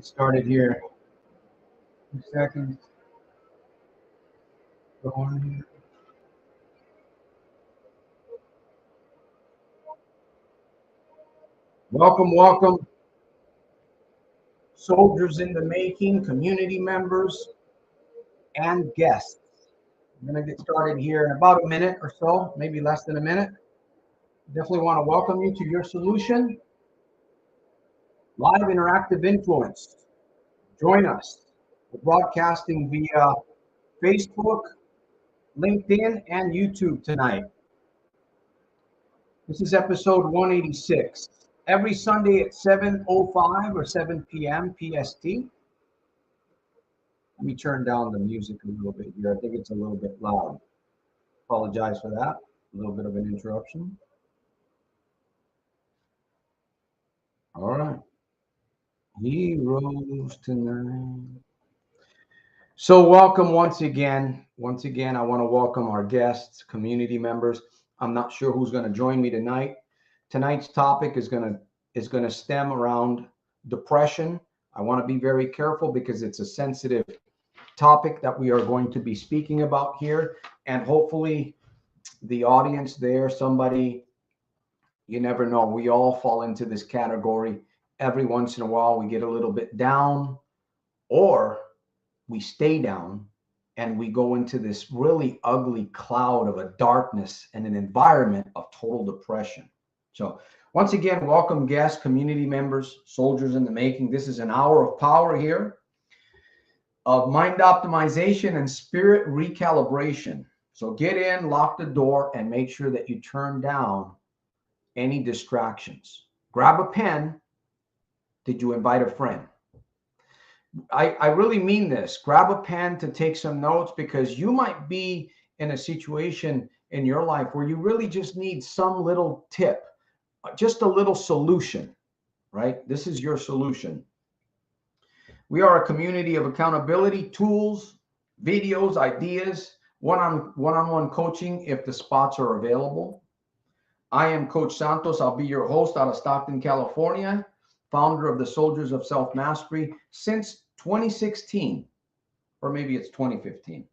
Get started here. 2 seconds. Go on here. Welcome, soldiers in the making, community members, and guests. I'm going to get started here in about a minute or so, maybe less than a minute. Definitely want to welcome you to Your Solution, live interactive influence. Join us. We're broadcasting via Facebook, LinkedIn, and YouTube tonight. This is episode 186. Every Sunday at 7:05 or 7 p.m. PST. Let me turn down the music a little bit here. I think it's a little bit loud. Apologize for that. A little bit of an interruption. All right. Heroes tonight. So welcome once again. Once again, I want to welcome our guests, community members. I'm not sure who's going to join me tonight. Tonight's topic is going to stem around depression. I want to be very careful because it's a sensitive topic that we are going to be speaking about here. And hopefully the audience there, somebody, you never know. We all fall into this category. Every once in a while, we get a little bit down, or we stay down and we go into this really ugly cloud of a darkness and an environment of total depression. So once again, welcome guests, community members, soldiers in the making. This is an hour of power here of mind optimization and spirit recalibration. So get in, lock the door, and make sure that you turn down any distractions. Grab a pen. Did you invite a friend? I really mean this. Grab a pen to take some notes, because you might be in a situation in your life where you really just need some little tip, just a little solution, right? This is your solution. We are a community of accountability, tools, videos, ideas, one-on-one coaching if the spots are available. I am Coach Santos. I'll be your host out of Stockton, California, founder of the Soldiers of Self-Mastery since 2016, or maybe it's 2015.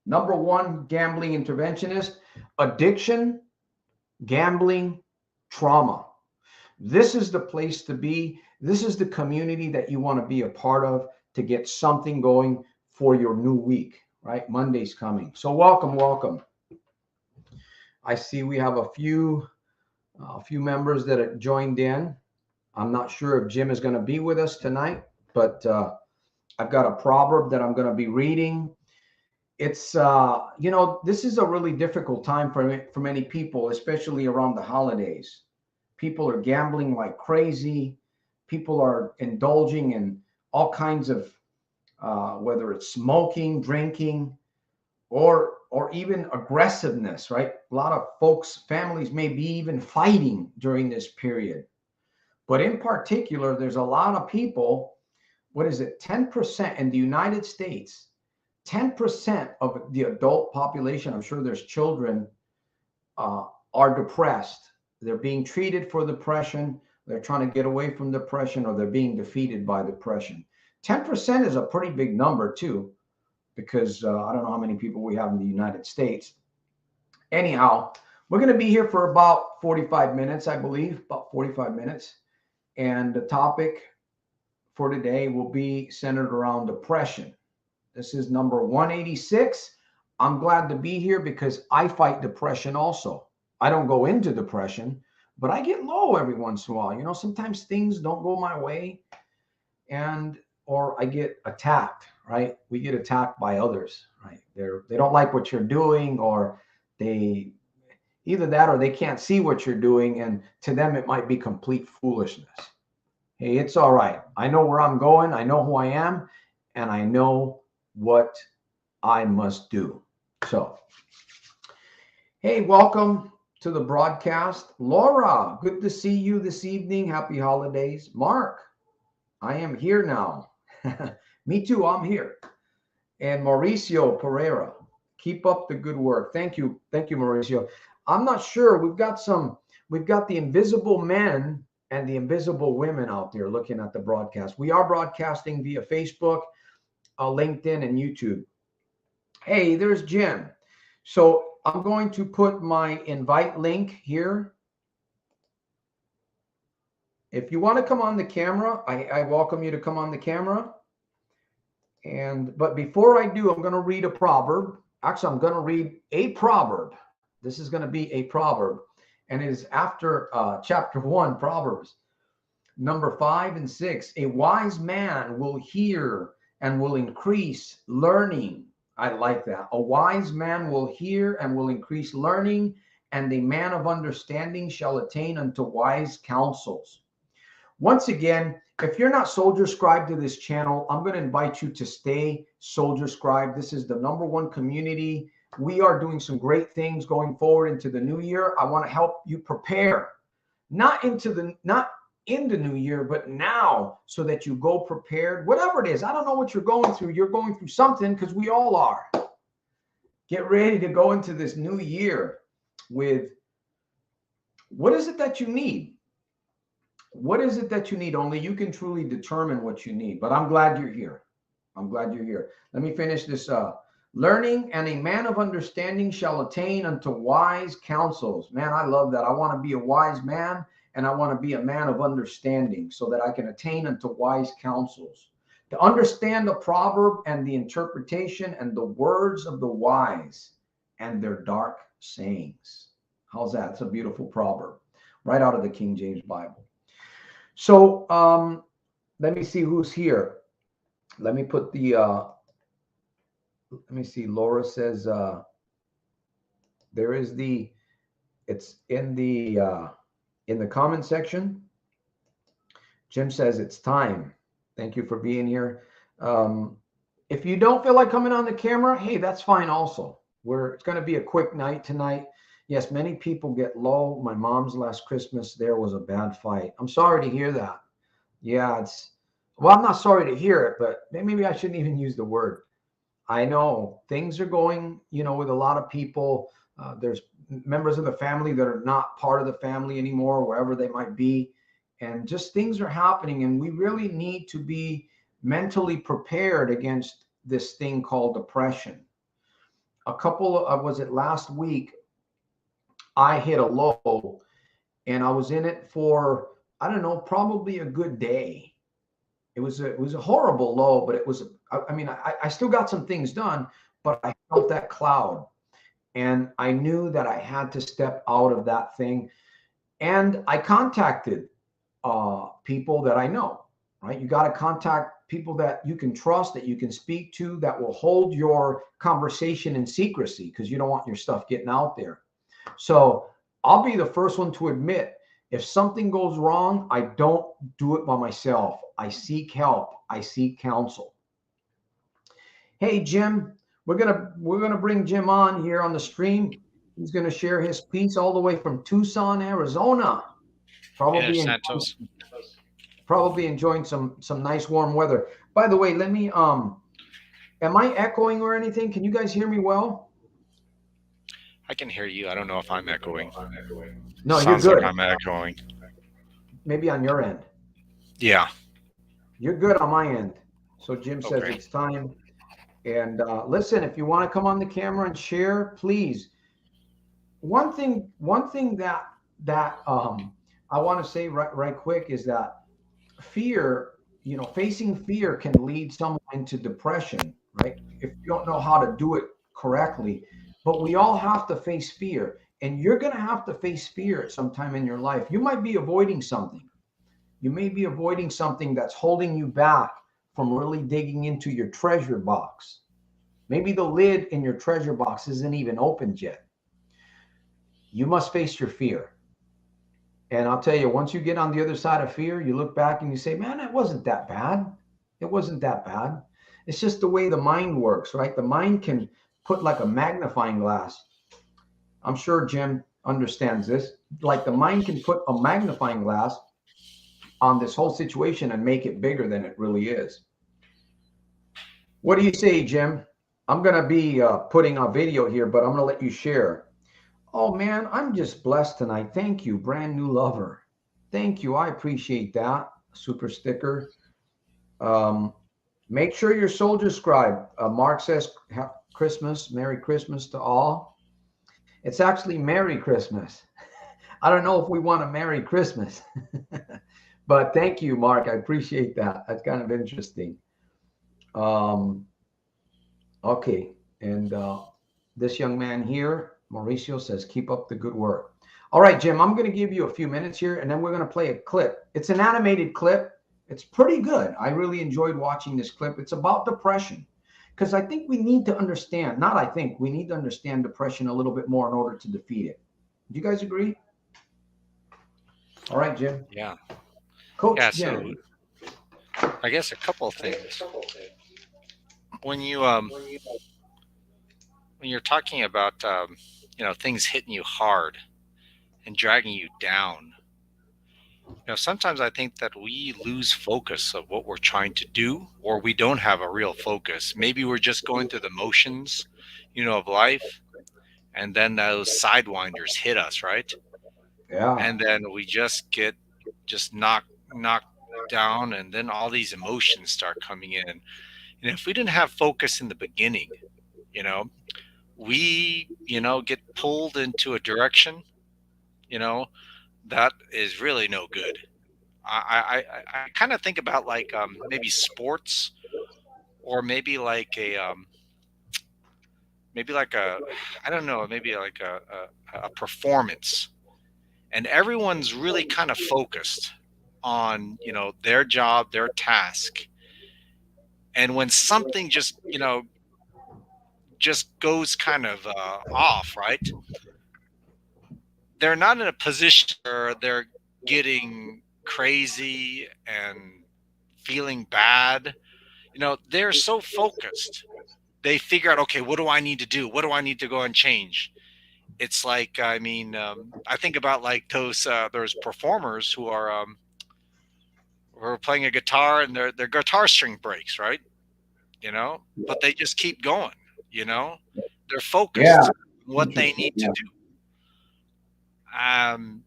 Number one gambling interventionist, addiction, gambling, trauma. This is the place to be. This is the community that you want to be a part of to get something going for your new week, right? Monday's coming. So welcome. I see we have a few members that have joined in. I'm not sure if Jim is going to be with us tonight, but I've got a proverb that I'm going to be reading. It's, this is a really difficult time for many people, especially around the holidays. People are gambling like crazy. People are indulging in all kinds of, whether it's smoking, drinking, or even aggressiveness, right? A lot of folks, families may be even fighting during this period. But in particular, there's a lot of people, 10% in the United States, 10% of the adult population, I'm sure there's children, are depressed. They're being treated for depression. They're trying to get away from depression, or they're being defeated by depression. 10% is a pretty big number too, because I don't know how many people we have in the United States. Anyhow, we're going to be here for about 45 minutes, I believe, about 45 minutes. And the topic for today will be centered around depression. This is number 186. I'm glad to be here because I fight depression also. I don't go into depression, but I get low every once in a while. Sometimes things don't go my way, or I get attacked, right? We get attacked by others, right? They don't like what you're doing, or either that or they can't see what you're doing, and to them it might be complete foolishness. Hey, it's all right. I know where I'm going. I know who I am, and I know what I must do. So, hey, welcome to the broadcast. Laura, good to see you this evening. Happy holidays. Mark, I am here now. Me too, I'm here. And Mauricio Pereira, keep up the good work. Thank you, Mauricio. I'm not sure. We've got the invisible men and the invisible women out there looking at the broadcast. We are broadcasting via Facebook, LinkedIn, and YouTube. Hey, there's Jim. So I'm going to put my invite link here. If you want to come on the camera, I welcome you to come on the camera. But before I do, I'm going to read a proverb. Actually, I'm going to read a proverb. This is going to be a proverb, and it is after chapter 1, Proverbs, number 5 and 6. A wise man will hear and will increase learning. I like that. A wise man will hear and will increase learning, and a man of understanding shall attain unto wise counsels. Once again, if you're not Soldier Scribe to this channel, I'm going to invite you to stay Soldier Scribe. This is the #1 community. We are doing some great things going forward into the new year. I want to help you prepare, not in the new year, but now, so that you go prepared. Whatever it is, I don't know what you're going through. You're going through something, because we all are. Get ready to go into this new year with, what is it that you need? What is it that you need? Only you can truly determine what you need. But I'm glad you're here. I'm glad you're here. Let me finish this. Learning and a man of understanding shall attain unto wise counsels. Man, I love that. I want to be a wise man, and I want to be a man of understanding, so that I can attain unto wise counsels. To understand the proverb and the interpretation and the words of the wise and their dark sayings. How's that? It's a beautiful proverb, right out of the King James Bible. So let me see who's here. Let me put the, let me see. Laura says there is the, it's in the comment section. Jim says it's time. Thank you for being here. If you don't feel like coming on the camera, hey, that's fine also. It's going to be a quick night tonight. Yes, many people get low. My mom's last Christmas, there was a bad fight. I'm sorry to hear that. Yeah, well, I'm not sorry to hear it, but maybe I shouldn't even use the word. I know things are going, with a lot of people. There's members of the family that are not part of the family anymore, wherever they might be. And just things are happening, and we really need to be mentally prepared against this thing called depression. Was it last week? I hit a low, and I was in it for, I don't know, probably a good day. It was a horrible low, but it was, I still got some things done, but I felt that cloud, and I knew that I had to step out of that thing. And I contacted people that I know, right? You got to contact people that you can trust, that you can speak to, that will hold your conversation in secrecy, because you don't want your stuff getting out there. So I'll be the first one to admit, if something goes wrong, I don't do it by myself. I seek help. I seek counsel. Hey, Jim, we're gonna bring Jim on here on the stream. He's gonna share his piece all the way from Tucson, Arizona. Probably enjoying some nice warm weather. By the way, let me am I echoing or anything? Can you guys hear me well? I can hear you. I don't know if I'm echoing. No, Sounds you're good. like I'm echoing. Maybe on your end. Yeah. You're good on my end. So Jim says it's time. And listen, if you want to come on the camera and share, please. One thing that I want to say right quick is that fear, facing fear can lead someone into depression, right? If you don't know how to do it correctly. But we all have to face fear, and you're going to have to face fear at some time in your life. You might be avoiding something. You may be avoiding something that's holding you back from really digging into your treasure box. Maybe the lid in your treasure box isn't even opened yet. You must face your fear. And I'll tell you, once you get on the other side of fear, you look back and you say, man, it wasn't that bad. It wasn't that bad. It's just the way the mind works, right? The mind can put like a magnifying glass. I'm sure Jim understands this. Like the mind can put a magnifying glass on this whole situation and make it bigger than it really is. What do you say, Jim? I'm going to be putting a video here, but I'm going to let you share. Oh, man, I'm just blessed tonight. Thank you. Brand new lover. Thank you. I appreciate that. Super sticker. Um, make sure your soldier scribe. Mark says Christmas, Merry Christmas to all. It's actually Merry Christmas. I don't know if we want a Merry Christmas, but thank you, Mark. I appreciate that. That's kind of interesting. Um, okay. And this young man here, Mauricio, says, keep up the good work. All right, Jim, I'm going to give you a few minutes here and then we're going to play a clip. It's an animated clip. It's pretty good. I really enjoyed watching this clip. It's about depression because I think we need to understand, not I think, we need to understand depression a little bit more in order to defeat it. Do you guys agree? All right, Jim. Yeah. Yeah. Coach So Jim. I guess a couple of things. When you when you're talking about things hitting you hard and dragging you down, sometimes I think that we lose focus of what we're trying to do, or we don't have a real focus. Maybe we're just going through the motions, of life, and then those sidewinders hit us, right? Yeah. And then we just get knocked down, and then all these emotions start coming in. And if we didn't have focus in the beginning, you know, we get pulled into a direction, you know, that is really no good. I kind of think about like maybe sports, or maybe like a I don't know, maybe like a performance, and everyone's really kind of focused on their job, their task, and when something just goes kind of off, right? They're not in a position where they're getting crazy and feeling bad. They're so focused. They figure out, okay, what do I need to do? What do I need to go and change? It's like, I mean, I think about like those performers who are playing a guitar and their guitar string breaks, right? But they just keep going. You know, they're Yeah. focused on what they Interesting. need to Yeah. do. Um,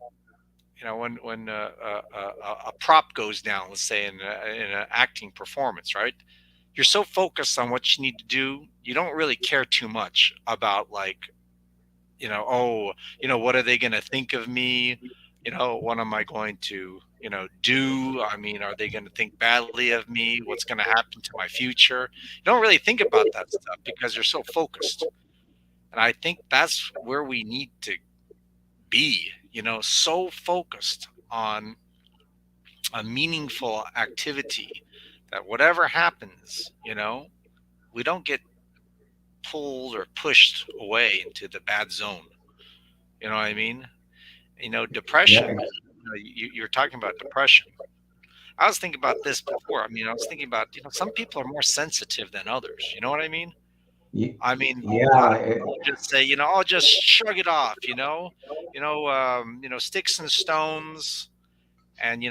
when a prop goes down, let's say in an acting performance, right? You're so focused on what you need to do, you don't really care too much about like, oh, what are they going to think of me? What am I going to, do? I mean, are they going to think badly of me? What's going to happen to my future? You don't really think about that stuff because you're so focused. And I think that's where we need to be, so focused on a meaningful activity that whatever happens, we don't get pulled or pushed away into the bad zone. You know what I mean? Yeah. Depression, you're talking about depression. I was thinking about this before. I mean, I was thinking about, some people are more sensitive than others. You know what I mean? I mean, a lot Yeah. of people just say, I'll just shrug it off, sticks and stones, and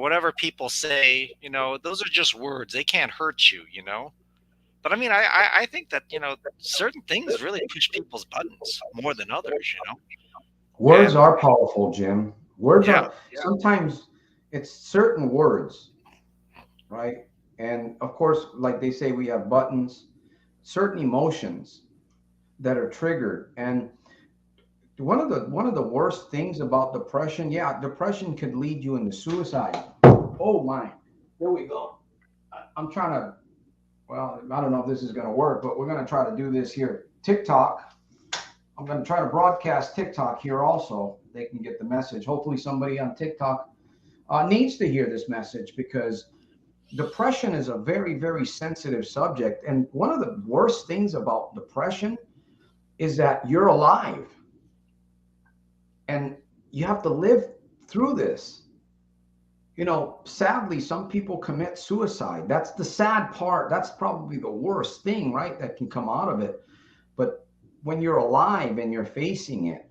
whatever people say, those are just words. They can't hurt you. But I mean, I think that certain things really push people's buttons more than others. Words And are powerful, Jim. Words yeah, are sometimes it's certain words, right? And of course, like they say, we have buttons, certain emotions that are triggered. And one of the worst things about depression, yeah, depression could lead you into suicide. Oh my, there we go. I'm trying to, well, I don't know if this is going to work, but we're going to try to do this here. TikTok. I'm going to try to broadcast TikTok here also. They can get the message. Hopefully, somebody on TikTok needs to hear this message because depression is a very, very sensitive subject. And one of the worst things about depression is that you're alive and you have to live through this. Sadly, some people commit suicide. That's the sad part. That's probably the worst thing, right? That can come out of it. But when you're alive and you're facing it,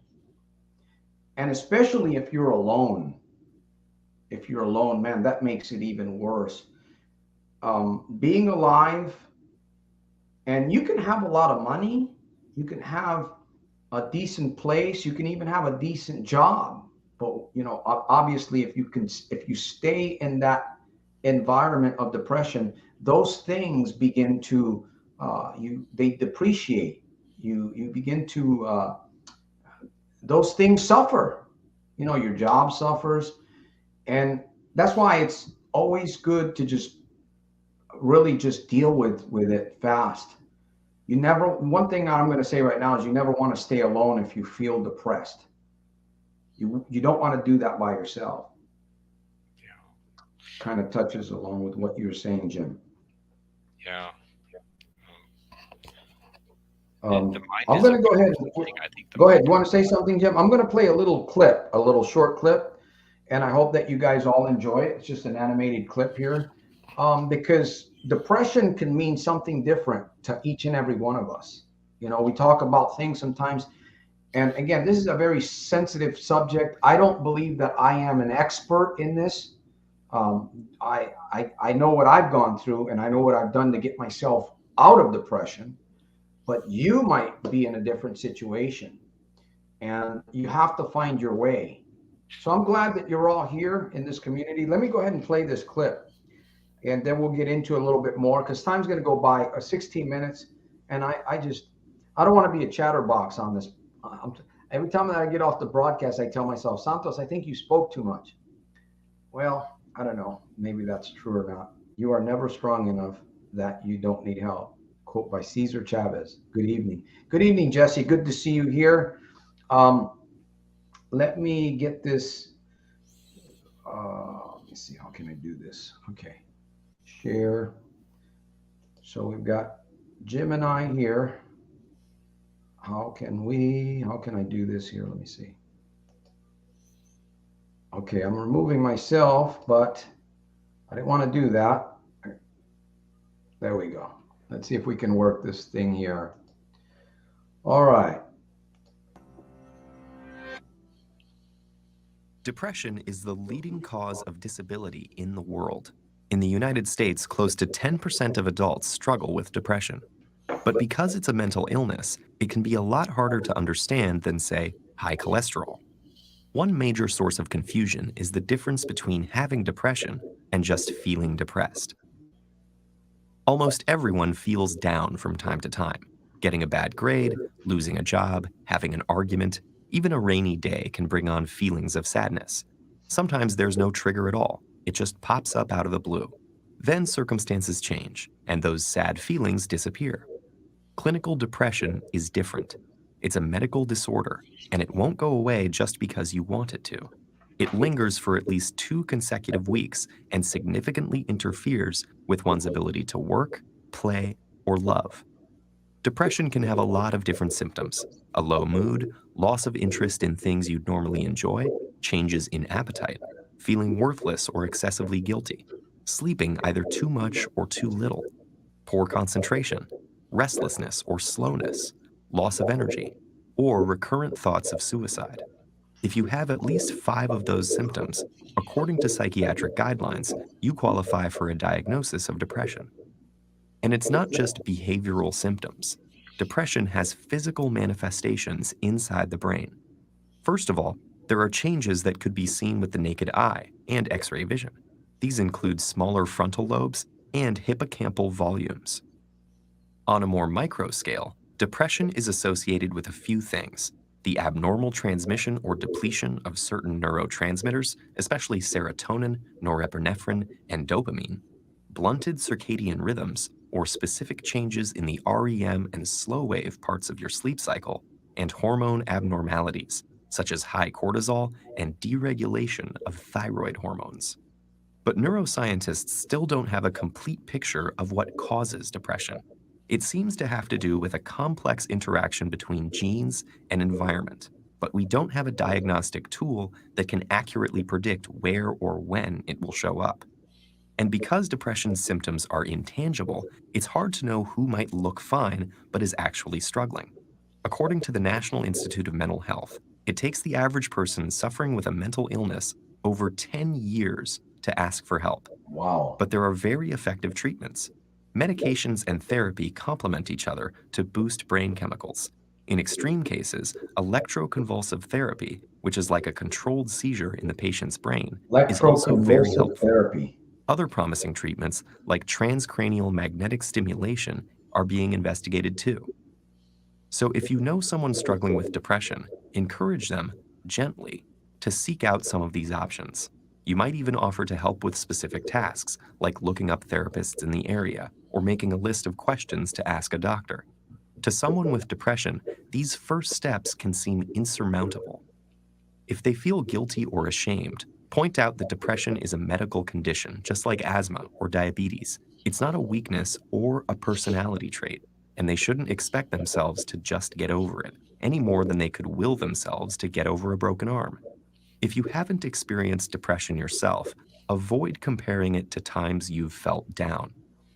and especially if you're alone, man, that makes it even worse. Being alive, and you can have a lot of money, you can have a decent place, you can even have a decent job. but obviously, if you stay in that environment of depression, those things begin to they depreciate. You begin to those things suffer. Your job suffers, and that's why it's always good to just really just deal with it fast. One thing I'm going to say right now is you never want to stay alone if you feel depressed. You don't want to do that by yourself. Yeah. Kind of touches along with what you're saying, Jim. Yeah. The I'm mind going is a to go ahead. powerful thing. I think the Go ahead. mind. You want to say something, Jim? I'm going to play a little short clip, and I hope that you guys all enjoy it. It's just an animated clip here, because depression can mean something different to each and every one of us. We talk about things sometimes, and again, this is a very sensitive subject. I don't believe that I am an expert in this. I know what I've gone through, and I know what I've done to get myself out of depression. But you might be in a different situation, and you have to find your way. So I'm glad that you're all here in this community. Let me go ahead and play this clip, and then we'll get into a little bit more because time's going to go by 16 minutes, and I don't want to be a chatterbox on this. Every time that I get off the broadcast, I tell myself, Santos, I think you spoke too much. Well, I don't know. Maybe that's true or not. You are never strong enough that you don't need help. Quote by Cesar Chavez. Good evening. Good evening, Jesse. Good to see you here. Let me get this. Let me see. How can I do this? Okay. Share. So we've got Jim and I here. How can I do this here? Let me see. Okay, I'm removing myself, but I didn't want to do that. There we go. Let's see if we can work this thing here. All right. Depression is the leading cause of disability in the world. In the United States, close to 10% of adults struggle with depression. But because it's a mental illness, it can be a lot harder to understand than, say, high cholesterol. One major source of confusion is the difference between having depression and just feeling depressed. Almost everyone feels down from time to time. Getting a bad grade, losing a job, having an argument, even a rainy day can bring on feelings of sadness. Sometimes there's no trigger at all. It just pops up out of the blue. Then circumstances change, and those sad feelings disappear. Clinical depression is different. It's a medical disorder, and it won't go away just because you want it to. It lingers for at least 2 consecutive weeks and significantly interferes with one's ability to work, play, or love. Depression can have a lot of different symptoms: a low mood, loss of interest in things you'd normally enjoy, changes in appetite, feeling worthless or excessively guilty, sleeping either too much or too little, poor concentration, restlessness or slowness, loss of energy, or recurrent thoughts of suicide. If you have at least 5 of those symptoms, according to psychiatric guidelines, you qualify for a diagnosis of depression. And it's not just behavioral symptoms. Depression has physical manifestations inside the brain. First of all, there are changes that could be seen with the naked eye and X-ray vision. These include smaller frontal lobes and hippocampal volumes. On a more micro scale, depression is associated with a few things: the abnormal transmission or depletion of certain neurotransmitters, especially serotonin, norepinephrine, and dopamine, blunted circadian rhythms, or specific changes in the REM and slow wave parts of your sleep cycle, and hormone abnormalities, such as high cortisol and deregulation of thyroid hormones. But neuroscientists still don't have a complete picture of what causes depression. It seems to have to do with a complex interaction between genes and environment, but we don't have a diagnostic tool that can accurately predict where or when it will show up. And because depression symptoms are intangible, it's hard to know who might look fine but is actually struggling. According to the National Institute of Mental Health, it takes the average person suffering with a mental illness over 10 years to ask for help. Wow. But there are very effective treatments. Medications and therapy complement each other to boost brain chemicals. In extreme cases, electroconvulsive therapy, which is like a controlled seizure in the patient's brain, is also very Electroconvulsive helpful. therapy. Other promising treatments, like transcranial magnetic stimulation, are being investigated too. So if you know someone struggling with depression, encourage them, gently, to seek out some of these options. You might even offer to help with specific tasks, like looking up therapists in the area or making a list of questions to ask a doctor. To someone with depression, these first steps can seem insurmountable. If they feel guilty or ashamed, point out that depression is a medical condition, just like asthma or diabetes. It's not a weakness or a personality trait, and they shouldn't expect themselves to just get over it, any more than they could will themselves to get over a broken arm. If you haven't experienced depression yourself, avoid comparing it to times you've felt down.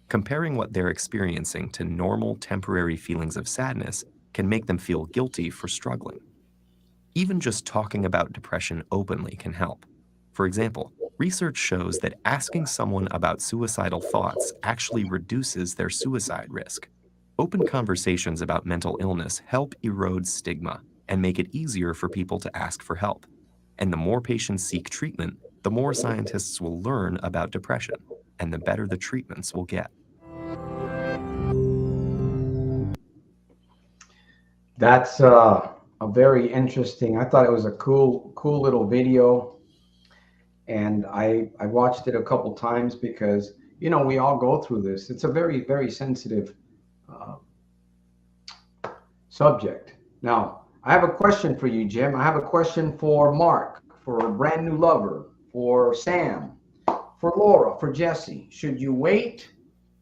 Comparing what they're experiencing to normal temporary feelings of sadness can make them feel guilty for struggling. Even just talking about depression openly can help. For example, research shows that asking someone about suicidal thoughts actually reduces their suicide risk. Open conversations about mental illness help erode stigma and make it easier for people to ask for help. And the more patients seek treatment, the more scientists will learn about depression, and the better the treatments will get. That's a very interesting. I thought it was a cool little video, and I watched it a couple times because we all go through this. It's a very sensitive subject. Now, I have a question for you, Jim. I have a question for Mark, for a brand new lover, for Sam, for Laura, for Jesse. Should you wait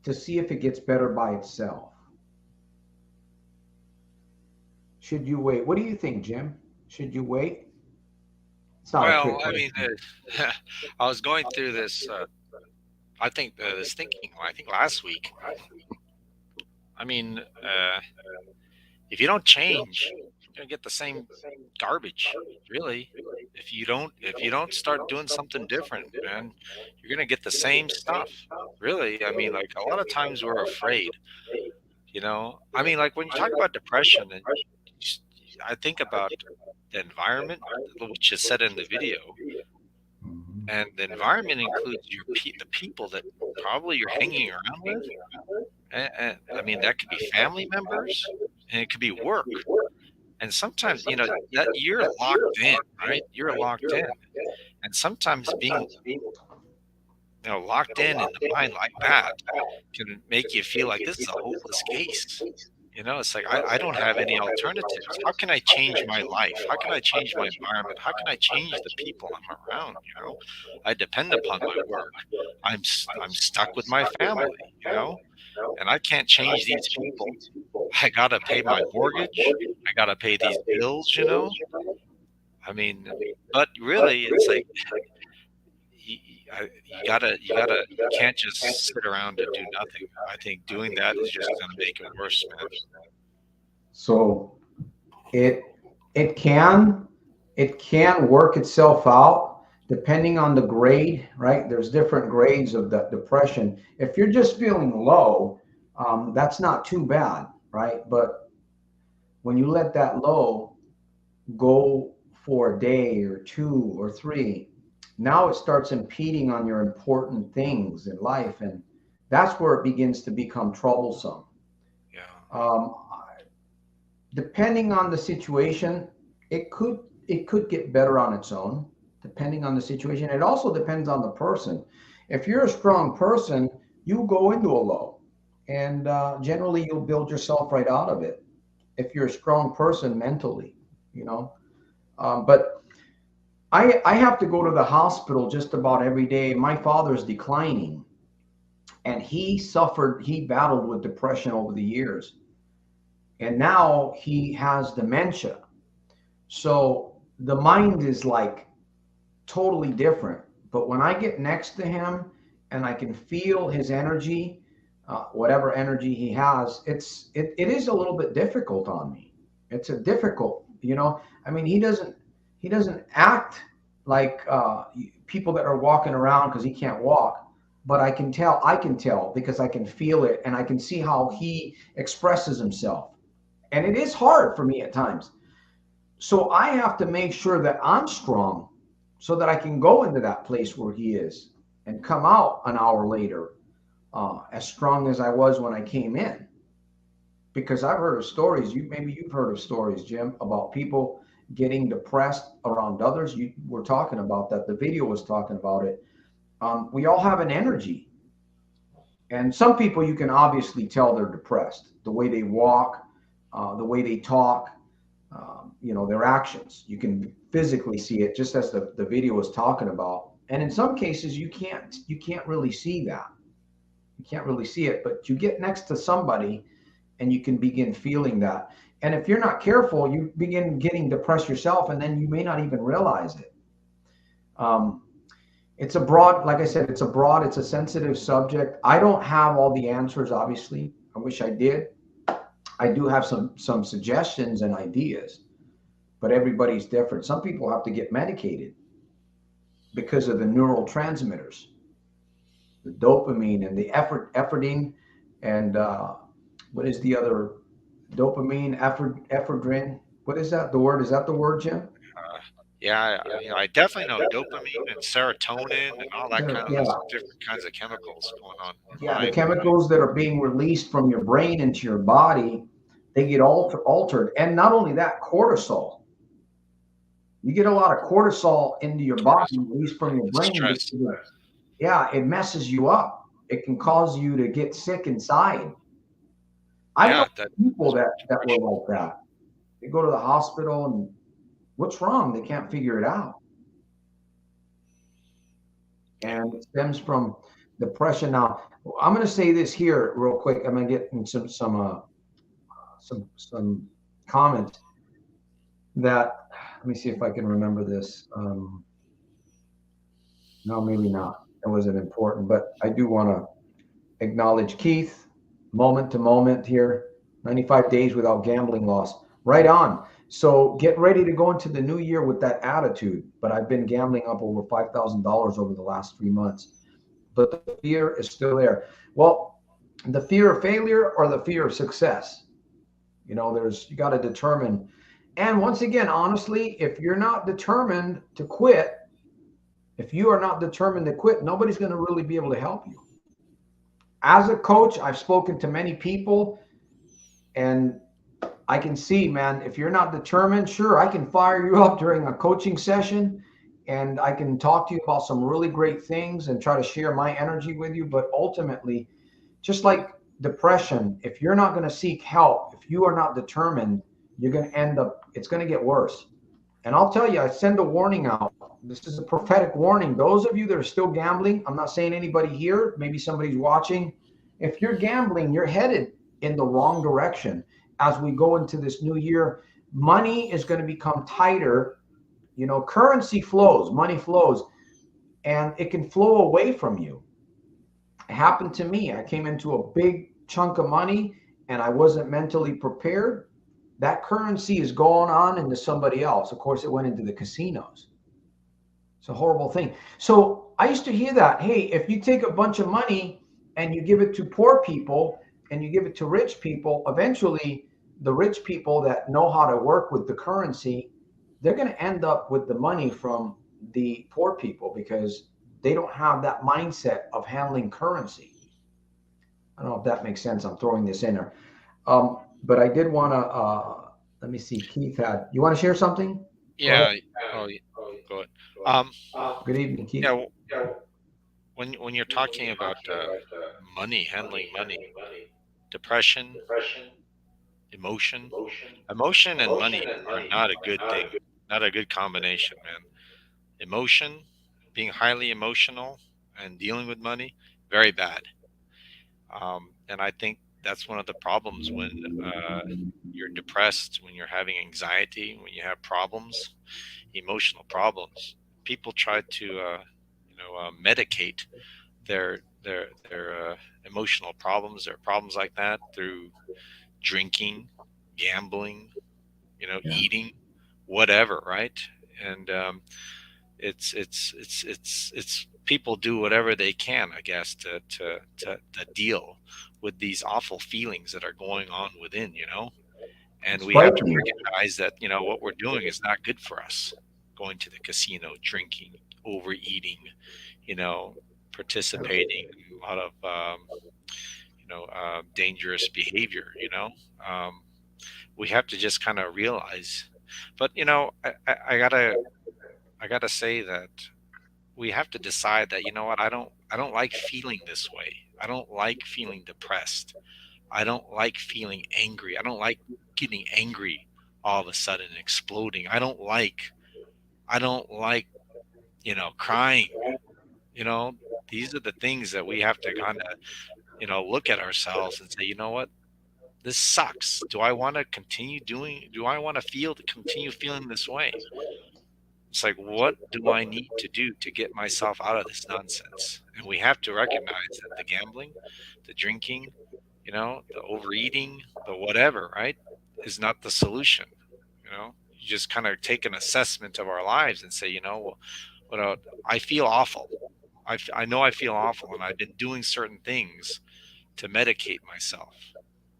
to see if it gets better by itself? Should you wait? What do you think, Jim? Should you wait? It's not a trick Well, I mean, question. I was going through this. I think this thinking. I think last week. I mean, if you don't change, you're gonna get the same garbage. Really, if you don't start doing something different, man, you're gonna get the same stuff. Really, I mean, like a lot of times we're afraid. I mean, like when you talk about depression, and s- I think about the environment, which is said in the video, Mhm. and the environment includes the people that probably you're hanging around with. And I mean, that could be family members, and it could be work. And sometimes, that you're locked in, right? You're locked in. And sometimes being, locked in the mind like that can make you feel like this is a hopeless case. It's like I don't have any alternatives. How can I change my life? How can I change my environment? How can I change the people I'm around? I depend upon my work. I'm stuck with my family, and I can't change these people. I gotta pay my mortgage. I gotta pay these bills. I mean, but really, it's like you can't just sit around and do nothing. I think doing that is just gonna make it worse, man. So it it can it can work itself out depending on the grade, right? There's different grades of the depression. If you're just feeling low, that's not too bad, right? But when you let that low go for a day or two or three, now it starts impeding on your important things in life, and that's where it begins to become troublesome. Yeah. Um, Depending on the situation, it could get better on its own. Depending on the situation, it also depends on the person. If you're a strong person, you go into a low, and generally you'll build yourself right out of it. If you're a strong person mentally, you know. But I have to go to the hospital just about every day. My father's declining, and he battled with depression over the years, and now he has dementia. So the mind is like totally different. But when I get next to him and I can feel his energy, whatever energy he has, it is a little bit difficult on me. It's a difficult, I mean, he doesn't act like people that are walking around because he can't walk. But I can tell because I can feel it and I can see how he expresses himself. And it is hard for me at times. So I have to make sure that I'm strong so that I can go into that place where he is and come out an hour later as strong as I was when I came in. Because I've heard of stories, maybe you've heard of stories, Jim, about people getting depressed around others. You were talking about that. The video was talking about it. We all have an energy. And some people you can obviously tell they're depressed. The way they walk, the way they talk, their actions. You can physically see it, just as the video was talking about. And in some cases, you can't really see that. You can't really see it, but you get next to somebody and you can begin feeling that. And if you're not careful, you begin getting depressed yourself, and then you may not even realize it. It's a broad, like I said, it's a sensitive subject. I don't have all the answers, obviously. I wish I did. I do have some suggestions and ideas, but everybody's different. Some people have to get medicated because of the neurotransmitters, the dopamine and the ephedrine, and what is the other? Dopamine, ephedrine. What is that? Is that the word, Jim? Yeah, I definitely know dopamine and serotonin and all that kind of Yeah. different kinds of chemicals going on. Yeah, the chemicals that are being released from your brain into your body, they get altered. And not only that, cortisol. You get a lot of cortisol into your body released from your brain. Stress. Yeah, it messes you up. It can cause you to get sick inside. I know people that were like that. They go to the hospital and what's wrong? They can't figure it out. And it stems from depression. Now, I'm going to say this here real quick. I'm going to get in some comments that, let me see if I can remember this. No, maybe not. It wasn't important, but I do want to acknowledge Keith, moment to moment here, 95 days without gambling loss. Right on. So get ready to go into the new year with that attitude. But I've been gambling up over $5,000 over the last 3 months. But the fear is still there. Well, the fear of failure or the fear of success. You got to determine. And once again, honestly, if you're not determined to quit, if you are not determined to quit, nobody's going to really be able to help you. As a coach, I've spoken to many people, and I can see, man, if you're not determined, sure, I can fire you up during a coaching session and I can talk to you about some really great things and try to share my energy with you. But ultimately, just like depression, if you're not going to seek help, if you are not determined, you're going to end up, it's going to get worse. And I'll tell you, I send a warning out. This is a prophetic warning. Those of you that are still gambling, I'm not saying anybody here, maybe somebody's watching. If you're gambling, you're headed in the wrong direction. As we go into this new year, money is going to become tighter. Currency flows, money flows, and it can flow away from you. It happened to me. I came into a big chunk of money and I wasn't mentally prepared. That currency is going on into somebody else. Of course, it went into the casinos. It's a horrible thing. So I used to hear that, hey, if you take a bunch of money and you give it to poor people and you give it to rich people, eventually the rich people that know how to work with the currency, they're going to end up with the money from the poor people because they don't have that mindset of handling currency. I don't know if that makes sense. I'm throwing this in there. But I did want to, let me see, Keith had, you want to share something? Yeah. Go ahead. Good evening, Keith. Yeah. When you're talking about money, handling money, depression, emotion and money are not a good thing, not a good combination, man. Emotion, being highly emotional and dealing with money, very bad. And I think that's one of the problems when you're depressed, when you're having anxiety, when you have problems, emotional problems. People try to, medicate their emotional problems, their problems like that through drinking, gambling, eating, whatever, right? And it's people do whatever they can, I guess, to deal with these awful feelings that are going on within, And It's we have to frightening. recognize that, what we're doing is not good for us. Going to the casino, drinking, overeating, participating in a lot of, dangerous behavior, we have to just kind of realize, but, I gotta say that we have to decide that, what, I don't like feeling this way. I don't like feeling depressed. I don't like feeling angry. I don't like getting angry all of a sudden and exploding. I don't like, crying. You know, these are the things that we have to kind of, look at ourselves and say, you know what? This sucks. Do I want to do I want to continue feeling this way? It's like, what do I need to do to get myself out of this nonsense? And we have to recognize that the gambling, the drinking, the overeating, the whatever, right, is not the solution. You just kind of take an assessment of our lives and say, I feel awful. I know I feel awful, and I've been doing certain things to medicate myself,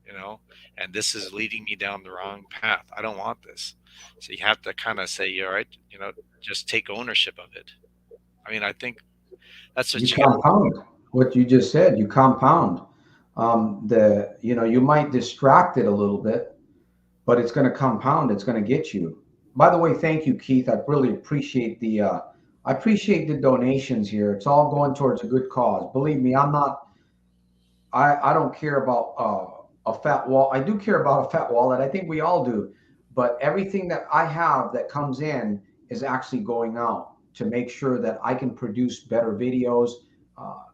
you know, and this is leading me down the wrong path. I don't want this. So you have to kind of say, all right, just take ownership of it. I mean, I think that's what You you got. compound what you just said. You compound. You might distract it a little bit, but it's going to compound. It's going to get you. By the way, thank you, Keith. I really appreciate I appreciate the donations here. It's all going towards a good cause. Believe me, I don't care about a fat wall. I do care about a fat wallet. I think we all do. But everything that I have that comes in is actually going out to make sure that I can produce better videos,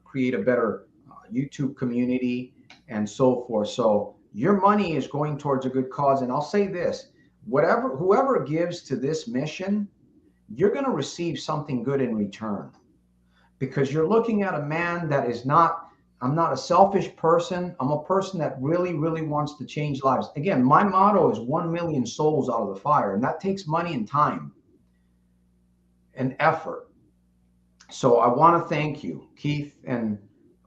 create a better YouTube community, and so forth. So your money is going towards a good cause. And I'll say this, whoever gives to this mission, you're going to receive something good in return, because you're looking at a man that is not, I'm not a selfish person. I'm a person that really, really wants to change lives. Again, my motto is 1 million souls out of the fire, and that takes money and time and effort. So I want to thank you, Keith, and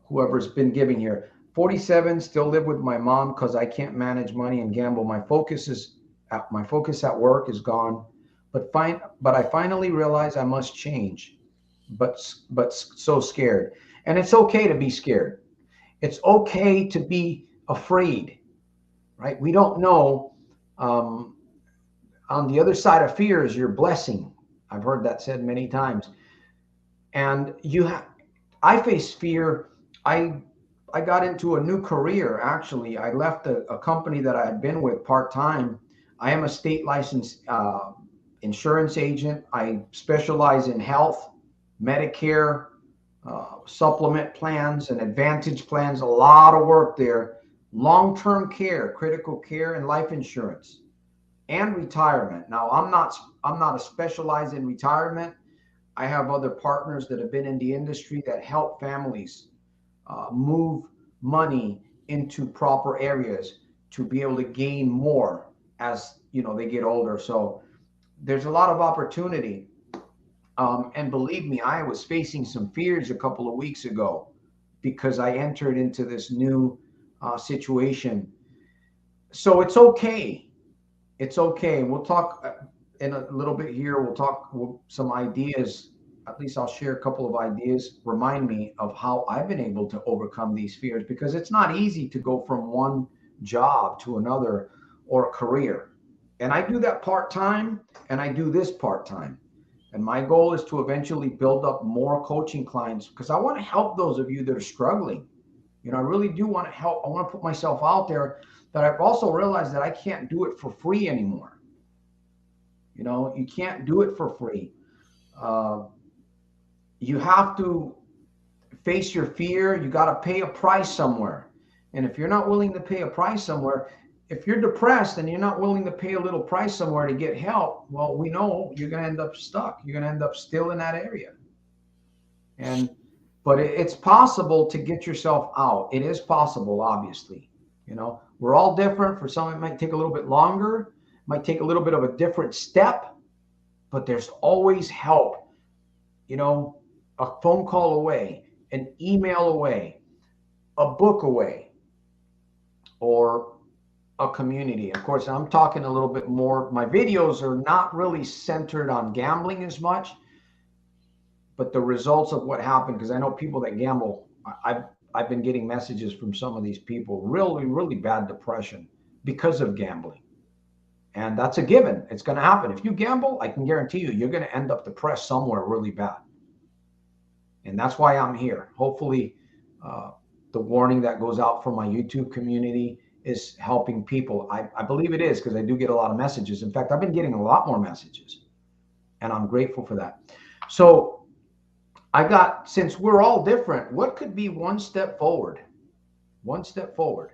whoever's been giving here. 47, still live with my mom because I can't manage money and gamble. My focus at work is gone, but I finally realized I must change, but so scared. And it's okay to be scared. It's okay to be afraid, right? We don't know. On the other side of fear is your blessing. I've heard that said many times. And I face fear. I got into a new career. Actually, I left a company that I had been with part-time. I am a state licensed insurance agent. I specialize in health, Medicare, supplement plans and advantage plans, a lot of work there. Long-term care, critical care, and life insurance, and retirement. Now, I'm not a specialized in retirement. I have other partners that have been in the industry that help families move money into proper areas to be able to gain more as they get older. So there's a lot of opportunity. And believe me, I was facing some fears a couple of weeks ago because I entered into this new situation. So it's okay. It's okay. We'll talk in a little bit here. We'll talk some ideas. At least I'll share a couple of ideas. Remind me of how I've been able to overcome these fears, because it's not easy to go from one job to another or a career. And I do that part-time, and I do this part-time. And my goal is to eventually build up more coaching clients, because I want to help those of you that are struggling. I really do want to help. I want to put myself out there, but I've also realized that I can't do it for free anymore. You can't do it for free. You have to face your fear. You got to pay a price somewhere. And if you're not willing to pay a price somewhere, if you're depressed and you're not willing to pay a little price somewhere to get help, well, we know you're going to end up stuck. You're going to end up still in that area. But it's possible to get yourself out. It is possible, obviously. We're all different. For some, it might take a little bit longer, might take a little bit of a different step, but there's always help. A phone call away, an email away, a book away, or a community. Of course, I'm talking a little bit more. My videos are not really centered on gambling as much, but the results of what happened, because I know people that gamble, I've been getting messages from some of these people, really, really bad depression because of gambling. And that's a given. It's going to happen. If you gamble, I can guarantee you, you're going to end up depressed somewhere really bad. And that's why I'm here. Hopefully, the warning that goes out from my YouTube community is helping people. I believe it is, because I do get a lot of messages. In fact, I've been getting a lot more messages, and I'm grateful for that. So since we're all different, what could be one step forward? One step forward.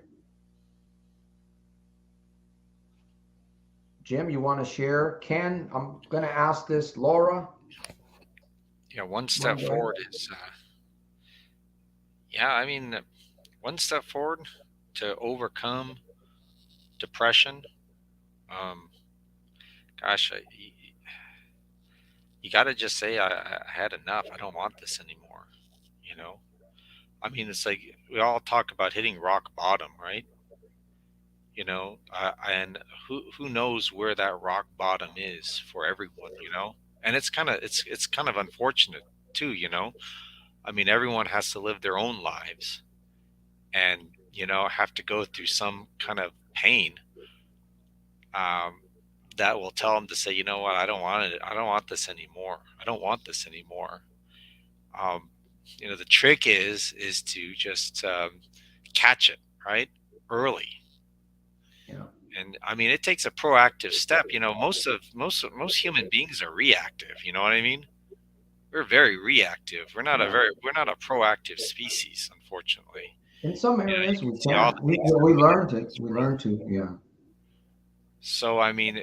Jim, you want to share? Ken, I'm going to ask this. Laura? Yeah, one step forward is, I mean, one step forward to overcome depression. Gosh, you got to just say, I had enough. I don't want this anymore. You know, I mean, it's like we all talk about hitting rock bottom, right? You know, and who knows where that rock bottom is for everyone, you know? And it's kind of unfortunate too, you know? I mean, everyone has to live their own lives and, you know, have to go through some kind of pain, that will tell them to say, you know what, I don't want it. I don't want this anymore. I don't want this anymore. Um, you know, the trick is to just catch it right early. Yeah. And I mean, it takes a proactive step. You know, most human beings are reactive. You know what I mean? We're very reactive. We're not a proactive species, unfortunately. In some You know, you areas, we can see all can. the We, things that we we learn do in to. this We world. learn to. Yeah. So I mean,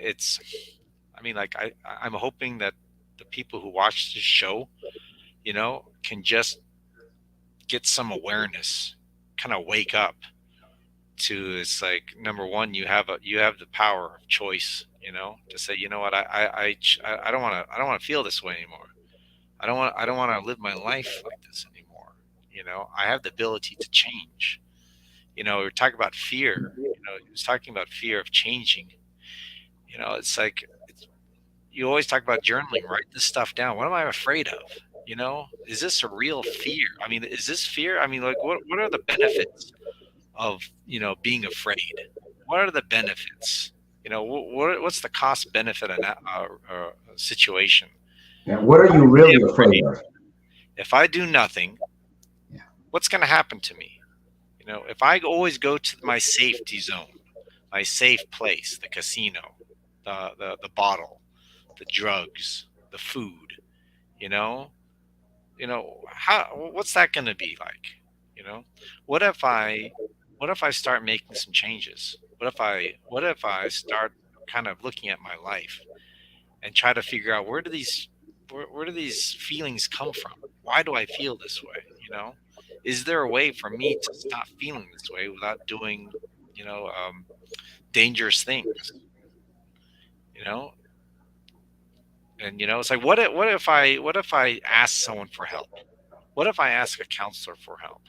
like I'm hoping that the people who watch this show, you know, can just get some awareness, kind of wake up to, it's like, number one, you have the power of choice, you know, to say, you know what, I don't want to feel this way anymore. I don't want to live my life like this anymore. You know, I have the ability to change. You know, we're talking about fear. You know, he was talking about fear of changing. You know, it's like, you always talk about journaling. Write this stuff down. What am I afraid of? You know, is this a real fear? I mean, is this fear? I mean, like, what are the benefits of, you know, being afraid? What are the benefits? You know, what's the cost benefit of that situation? Yeah. What are If I you stay really afraid afraid, of? if I do nothing, Yeah. what's going to happen to me? You know, if I always go to my safety zone, my safe place, the casino, the bottle, the drugs, the food, you know, what's that going to be like? You know, what if I start making some changes? What if I start kind of looking at my life and try to figure out, where do these feelings come from? Why do I feel this way? You know, is there a way for me to stop feeling this way without doing, you know, dangerous things? You know, and you know, it's like, what if I ask someone for help? What if I ask a counselor for help?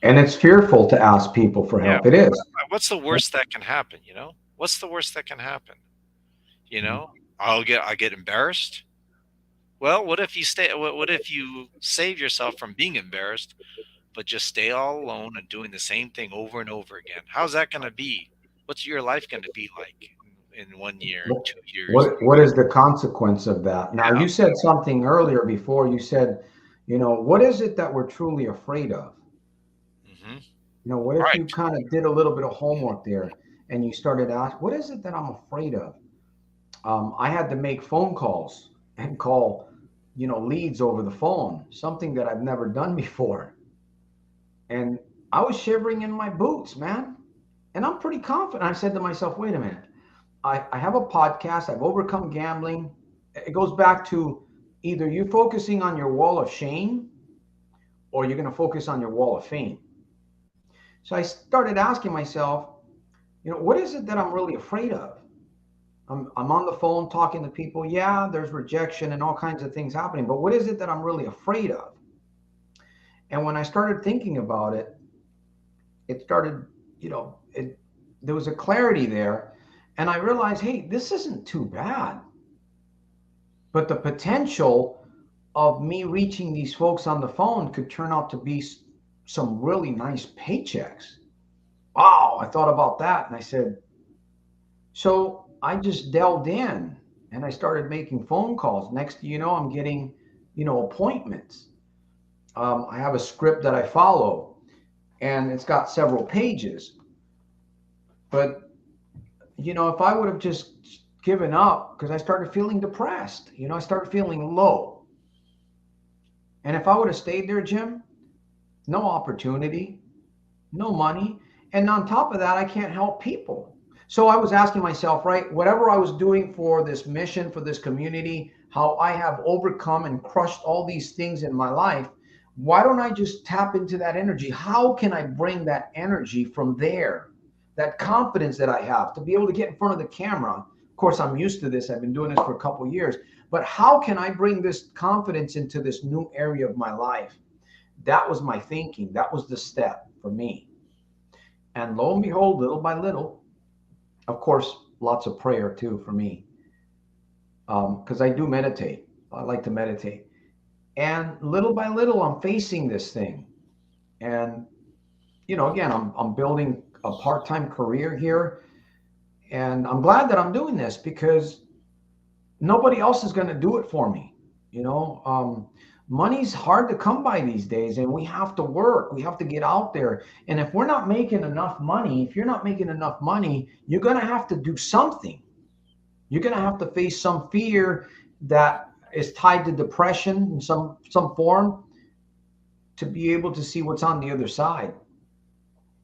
And it's fearful to ask people for Yeah, help. It is. what's the worst that can happen? You know, what's the worst that can happen? You Mhm. know, I get embarrassed. Well, what if you stay? What if you save yourself from being embarrassed, but just stay all alone and doing the same thing over and over again? How's that going to be? What's your life going to be like in 1 year, What 2 years? what is the consequence of that? Now, Yeah. you said something earlier before. You said, what is it that we're truly afraid of? Hmm. What if you Right. kind of did a little bit of homework there and you started asking, what is it that I'm afraid of? I had to make phone calls and call, leads over the phone, something that I've never done before. And I was shivering in my boots, man. And I'm pretty confident. I said to myself, wait a minute. I have a podcast. I've overcome gambling. It goes back to either you focusing on your wall of shame or you're going to focus on your wall of fame. So I started asking myself, what is it that I'm really afraid of? I'm on the phone talking to people. Yeah, there's rejection and all kinds of things happening, but what is it that I'm really afraid of? And when I started thinking about it, it started, there was a clarity there. And I realized, hey, this isn't too bad. But the potential of me reaching these folks on the phone could turn out to be some really nice paychecks. Wow, I thought about that and I said, so I just delved in and I started making phone calls. Next thing you know, I'm getting, appointments. I have a script that I follow and it's got several pages. But, if I would have just given up, because I started feeling depressed, I started feeling low. And if I would have stayed there, Jim, no opportunity, no money. And on top of that, I can't help people. So I was asking myself, right, whatever I was doing for this mission, for this community, how I have overcome and crushed all these things in my life, why don't I just tap into that energy? How can I bring that energy from there? That confidence that I have to be able to get in front of the camera. Of course, I'm used to this. I've been doing this for a couple of years. But how can I bring this confidence into this new area of my life? That was my thinking. That was the step for me. And lo and behold, little by little, of course, lots of prayer too for me, because I do meditate. I like to meditate. And little by little, I'm facing this thing. And, again, I'm building a part-time career here. And I'm glad that I'm doing this because nobody else is going to do it for me. Money's hard to come by these days, and we have to work. We have to get out there. And if we're not making enough money, if you're not making enough money, you're going to have to do something. You're going to have to face some fear that is tied to depression in some form to be able to see what's on the other side.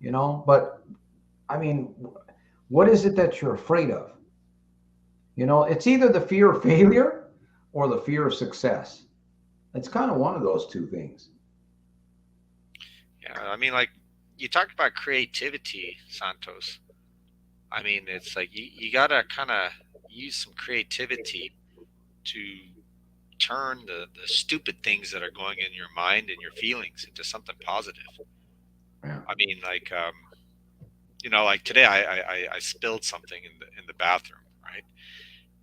But I mean, what is it that you're afraid of? It's either the fear of failure or the fear of success. It's kind of one of those two things. Yeah, I mean, like you talked about creativity, Santos. I mean, it's like you gotta kind of use some creativity to turn the stupid things that are going in your mind and your feelings into something positive. Yeah. I mean, like like today I spilled something in the bathroom, right?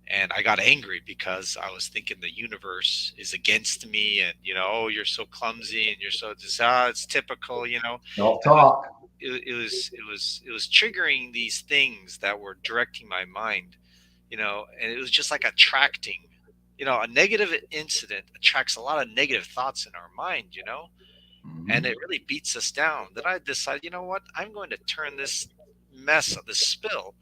And I got angry because I was thinking the universe is against me, and oh, you're so clumsy, and you're so just it's typical, Self-talk. It was triggering these things that were directing my mind, and it was just like attracting, a negative incident attracts a lot of negative thoughts in our mind, and it really beats us down. Then I decided, you know what, I'm going to turn this mess of this spill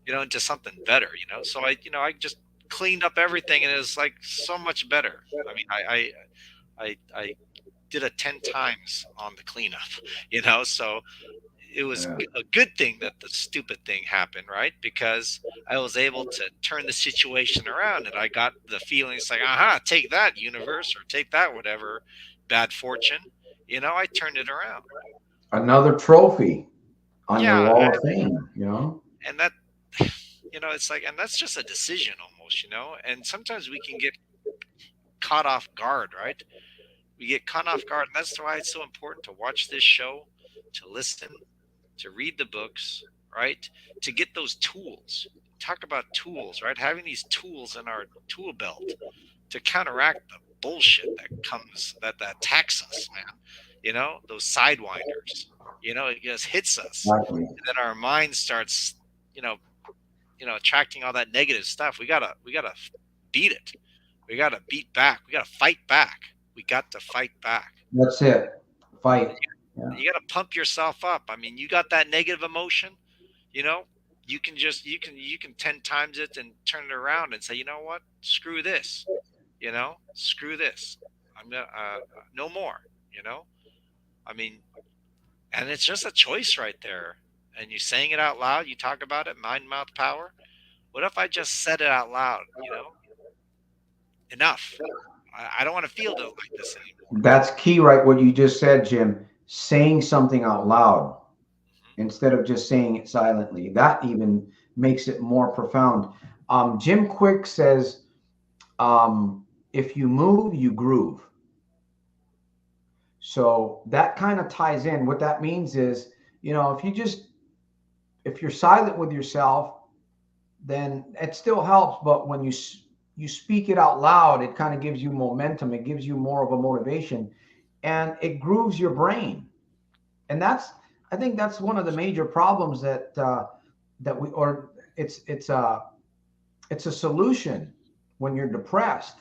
into something better, so I just cleaned up everything and it was like so much better. I mean, I did it 10 times on the cleanup, so it was a good thing that the stupid thing happened, right? Because I was able to turn the situation around and I got the feelings like, aha, take that, universe, or take that, whatever bad fortune, I turned it around. Another trophy on your Yeah. wall of fame, And that, it's like, and that's just a decision almost, and sometimes we can get caught off guard, right? We get caught off guard. And that's why it's so important to watch this show, to listen, to read the books, right? To get those tools. Talk about tools, right? Having these tools in our tool belt to counteract the bullshit that comes, that attacks us, man. Those sidewinders, it just hits us. Exactly. And then our mind starts, attracting all that negative stuff. We gotta beat it. We gotta beat back. We gotta fight back. We got to fight back. That's it. Fight. Yeah. You gotta pump yourself up. I mean, you got that negative emotion, you can 10 times it and turn it around and say, you know what? Screw this. Screw this. I'm gonna no more, I mean, and it's just a choice right there. And you saying it out loud, you talk about it, mind mouth power. What if I just said it out loud, enough. I don't want to feel like this anymore. That's key, right? What you just said, Jim, saying something out loud instead of just saying it silently. That even makes it more profound. Jim Quick says, if you move, you groove. So that kind of ties in. What that means is, If you're silent with yourself, then it still helps. But when you speak it out loud, it kind of gives you momentum. It gives you more of a motivation, and it grooves your brain. And I think that's one of the major problems it's a solution when you're depressed.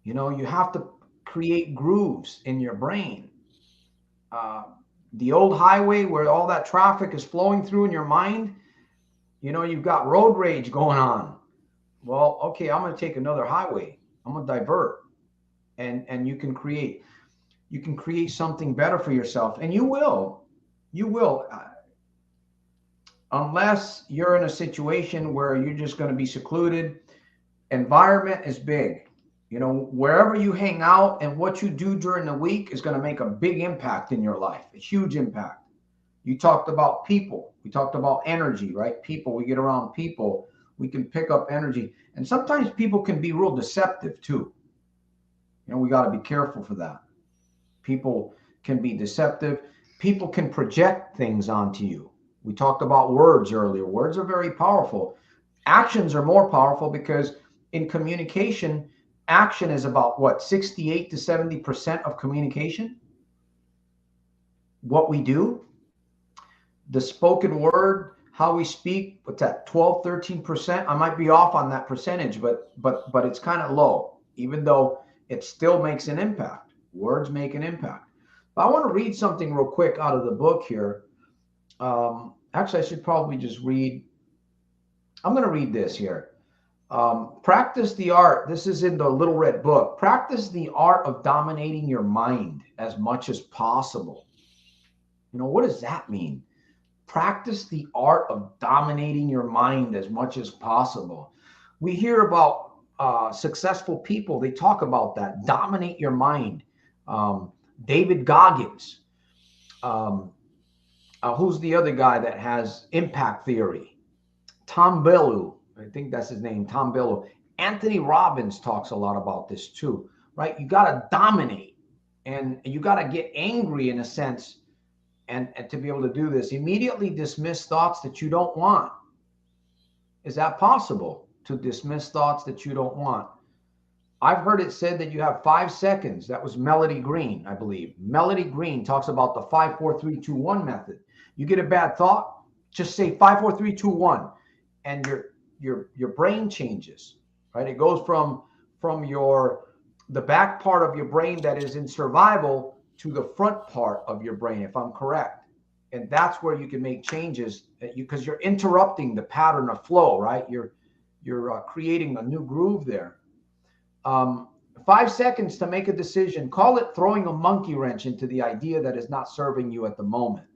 You know, you have to create grooves in your brain. The old highway where all that traffic is flowing through in your mind, you know, you've got road rage going on. Well, okay, I'm going to take another highway. I'm going to divert. And you can create something better for yourself. And you will, unless you're in a situation where you're just going to be secluded. Environment is big. You know, wherever you hang out and what you do during the week is going to make a big impact in your life, a huge impact. You talked about people. We talked about energy, right? People, we get around people, we can pick up energy. And sometimes people can be real deceptive too. You know, we got to be careful for that. People can be deceptive. People can project things onto you. We talked about words earlier. Words are very powerful. Actions are more powerful because in communication, action is about what, 68 to 70% of communication? What we do, the spoken word, how we speak, what's that, 12, 13%? I might be off on that percentage, but it's kind of low, even though it still makes an impact. Words make an impact. But I want to read something real quick out of the book here. Actually, I should probably just read. I'm going to read this here. Practice the art. This is in the Little Red Book. Practice the art of dominating your mind as much as possible. You know, what does that mean? Practice the art of dominating your mind as much as possible. We hear about successful people. They talk about that. Dominate your mind. David Goggins. Who's the other guy that has impact theory? Tom Bellew. I think that's his name, Tom Bellew. Anthony Robbins talks a lot about this too, right? You got to dominate, and you got to get angry in a sense, and to be able to do this. Immediately dismiss thoughts that you don't want. Is that possible, to dismiss thoughts that you don't want? I've heard it said that you have 5 seconds. That was Melody Green, I believe. Melody Green talks about the 5, 4, 3, 2, 1 method. You get a bad thought, just say 5, 4, 3, 2, 1, and your brain changes, right? It goes from the back part of your brain that is in survival to the front part of your brain, if I'm correct. And that's where you can make changes, because you're interrupting the pattern of flow, right? You're creating a new groove there. 5 seconds to make a decision. Call it throwing a monkey wrench into the idea that is not serving you at the moment.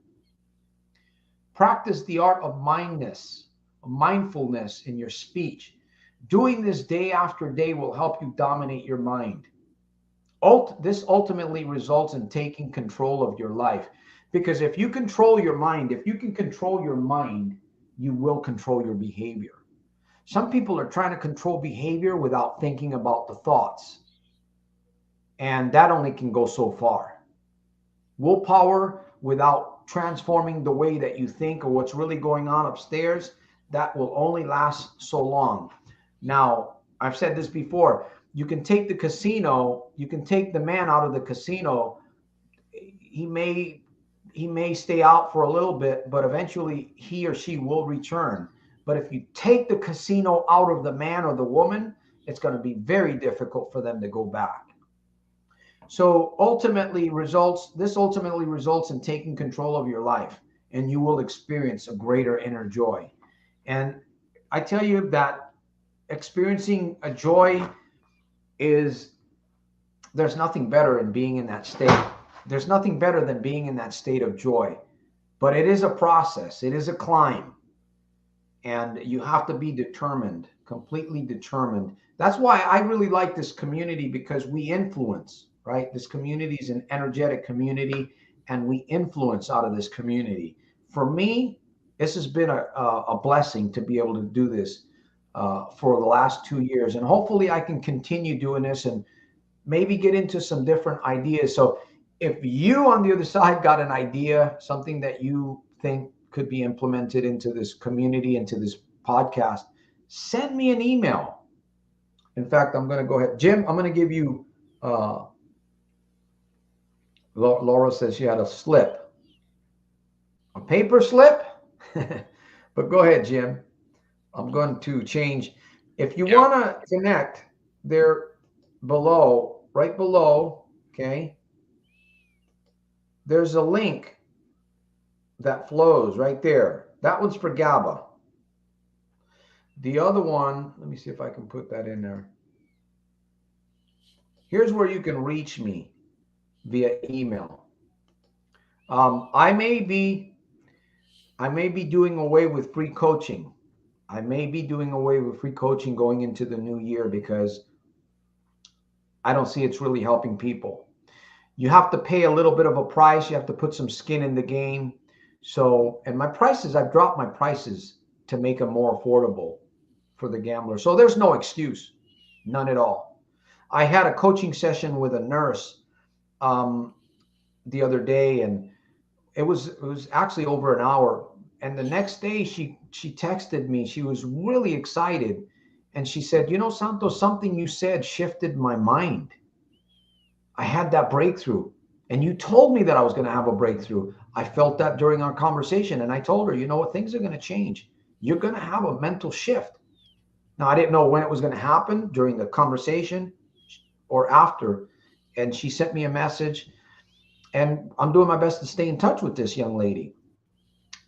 Practice the art of mindfulness in your speech. Doing this day after day will help you dominate your mind. This ultimately results in taking control of your life, because if you control your mind, if you can control your mind, you will control your behavior. Some people are trying to control behavior without thinking about the thoughts, and that only can go so far. Willpower without transforming the way that you think or what's really going on upstairs, that will only last so long. Now, I've said this before. You can take the casino, you can take the man out of the casino. He may stay out for a little bit, but eventually he or she will return. But if you take the casino out of the man or the woman, it's going to be very difficult for them to go back. So this ultimately results in taking control of your life, and you will experience a greater inner joy. And I tell you that experiencing a joy there's nothing better in being in that state. There's nothing better than being in that state of joy. But it is a process. It is a climb. And you have to be determined, completely determined. That's why I really like this community, because we influence, right? This community is an energetic community, and we influence out of this community. For me, this has been a blessing to be able to do this for the last 2 years. And hopefully I can continue doing this and maybe get into some different ideas. So if you on the other side got an idea, something that you think could be implemented into this community, into this podcast, send me an email. In fact, I'm going to go ahead. Jim, I'm going to give you, Laura says she had a slip, a paper slip. But go ahead, Jim. I'm going to change. If you want to connect, there below, right below, okay, there's a link that flows right there. That one's for GABA. The other one, let me see if I can put that in there. Here's where you can reach me via email. I may be doing away with free coaching. I may be doing away with free coaching going into the new year because I don't see it's really helping people. You have to pay a little bit of a price. You have to put some skin in the game. So, and my prices, I've dropped my prices to make them more affordable for the gambler. So there's no excuse, none at all. I had a coaching session with a nurse the other day, and it was actually over an hour. And the next day she texted me. She was really excited. And she said, you know, Santos, something you said shifted my mind. I had that breakthrough. And you told me that I was going to have a breakthrough. I felt that during our conversation. And I told her, you know what, things are going to change. You're going to have a mental shift. Now, I didn't know when it was going to happen, during the conversation or after. And she sent me a message. And I'm doing my best to stay in touch with this young lady,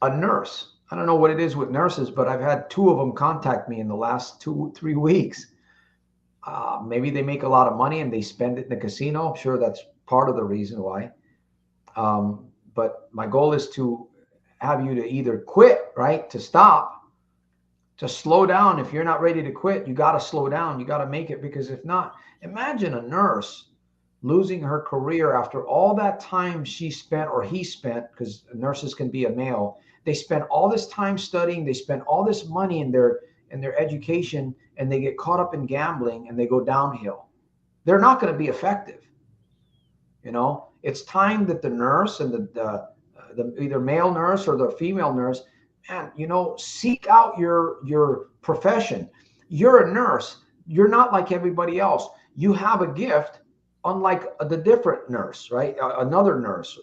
a nurse. I don't know what it is with nurses, but I've had 2 of them contact me in the last 2-3 weeks. Maybe they make a lot of money and they spend it in the casino. I'm sure that's part of the reason why. But my goal is to have you to either quit, right? To stop, to slow down. If you're not ready to quit, you got to slow down. You got to make it, because if not, imagine a nurse losing her career after all that time she spent, or he spent, because nurses can be a male. They spend all this time studying. They spend all this money in their education, and they get caught up in gambling and they go downhill. They're not going to be effective. You know, it's time that the nurse and the either male nurse or the female nurse, man, you know, seek out your profession. You're a nurse. You're not like everybody else. You have a gift, unlike the different nurse, right? Another nurse.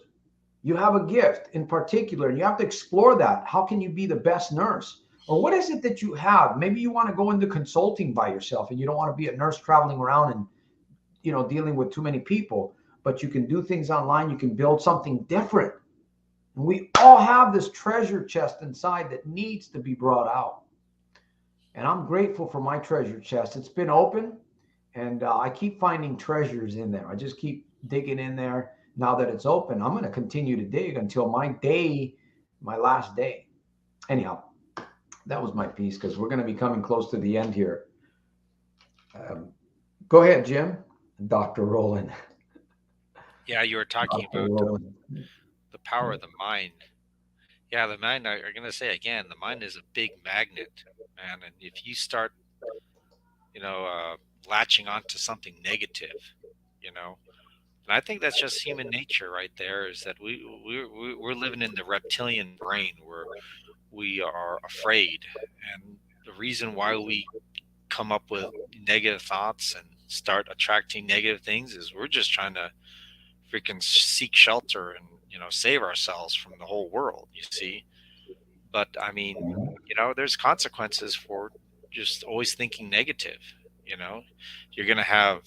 You have a gift in particular, and you have to explore that. How can you be the best nurse? Or what is it that you have? Maybe you want to go into consulting by yourself and you don't want to be a nurse traveling around and, you know, dealing with too many people, but you can do things online. You can build something different. And we all have this treasure chest inside that needs to be brought out. And I'm grateful for my treasure chest. It's been open, and I keep finding treasures in there. I just keep digging in there. Now that it's open, I'm going to continue to dig until my last day. Anyhow, that was my piece, because we're going to be coming close to the end here. Go ahead, Jim. Dr. Roland. Yeah, you were talking Dr. about Roland. the power of the mind. Yeah, the mind, I'm going to say again, the mind is a big magnet, man. And if you start, latching onto something negative, and I think that's just human nature right there, is that we're living in the reptilian brain where we are afraid. And the reason why we come up with negative thoughts and start attracting negative things is we're just trying to freaking seek shelter and, save ourselves from the whole world, you see. But I mean, there's consequences for just always thinking negative. You're going to have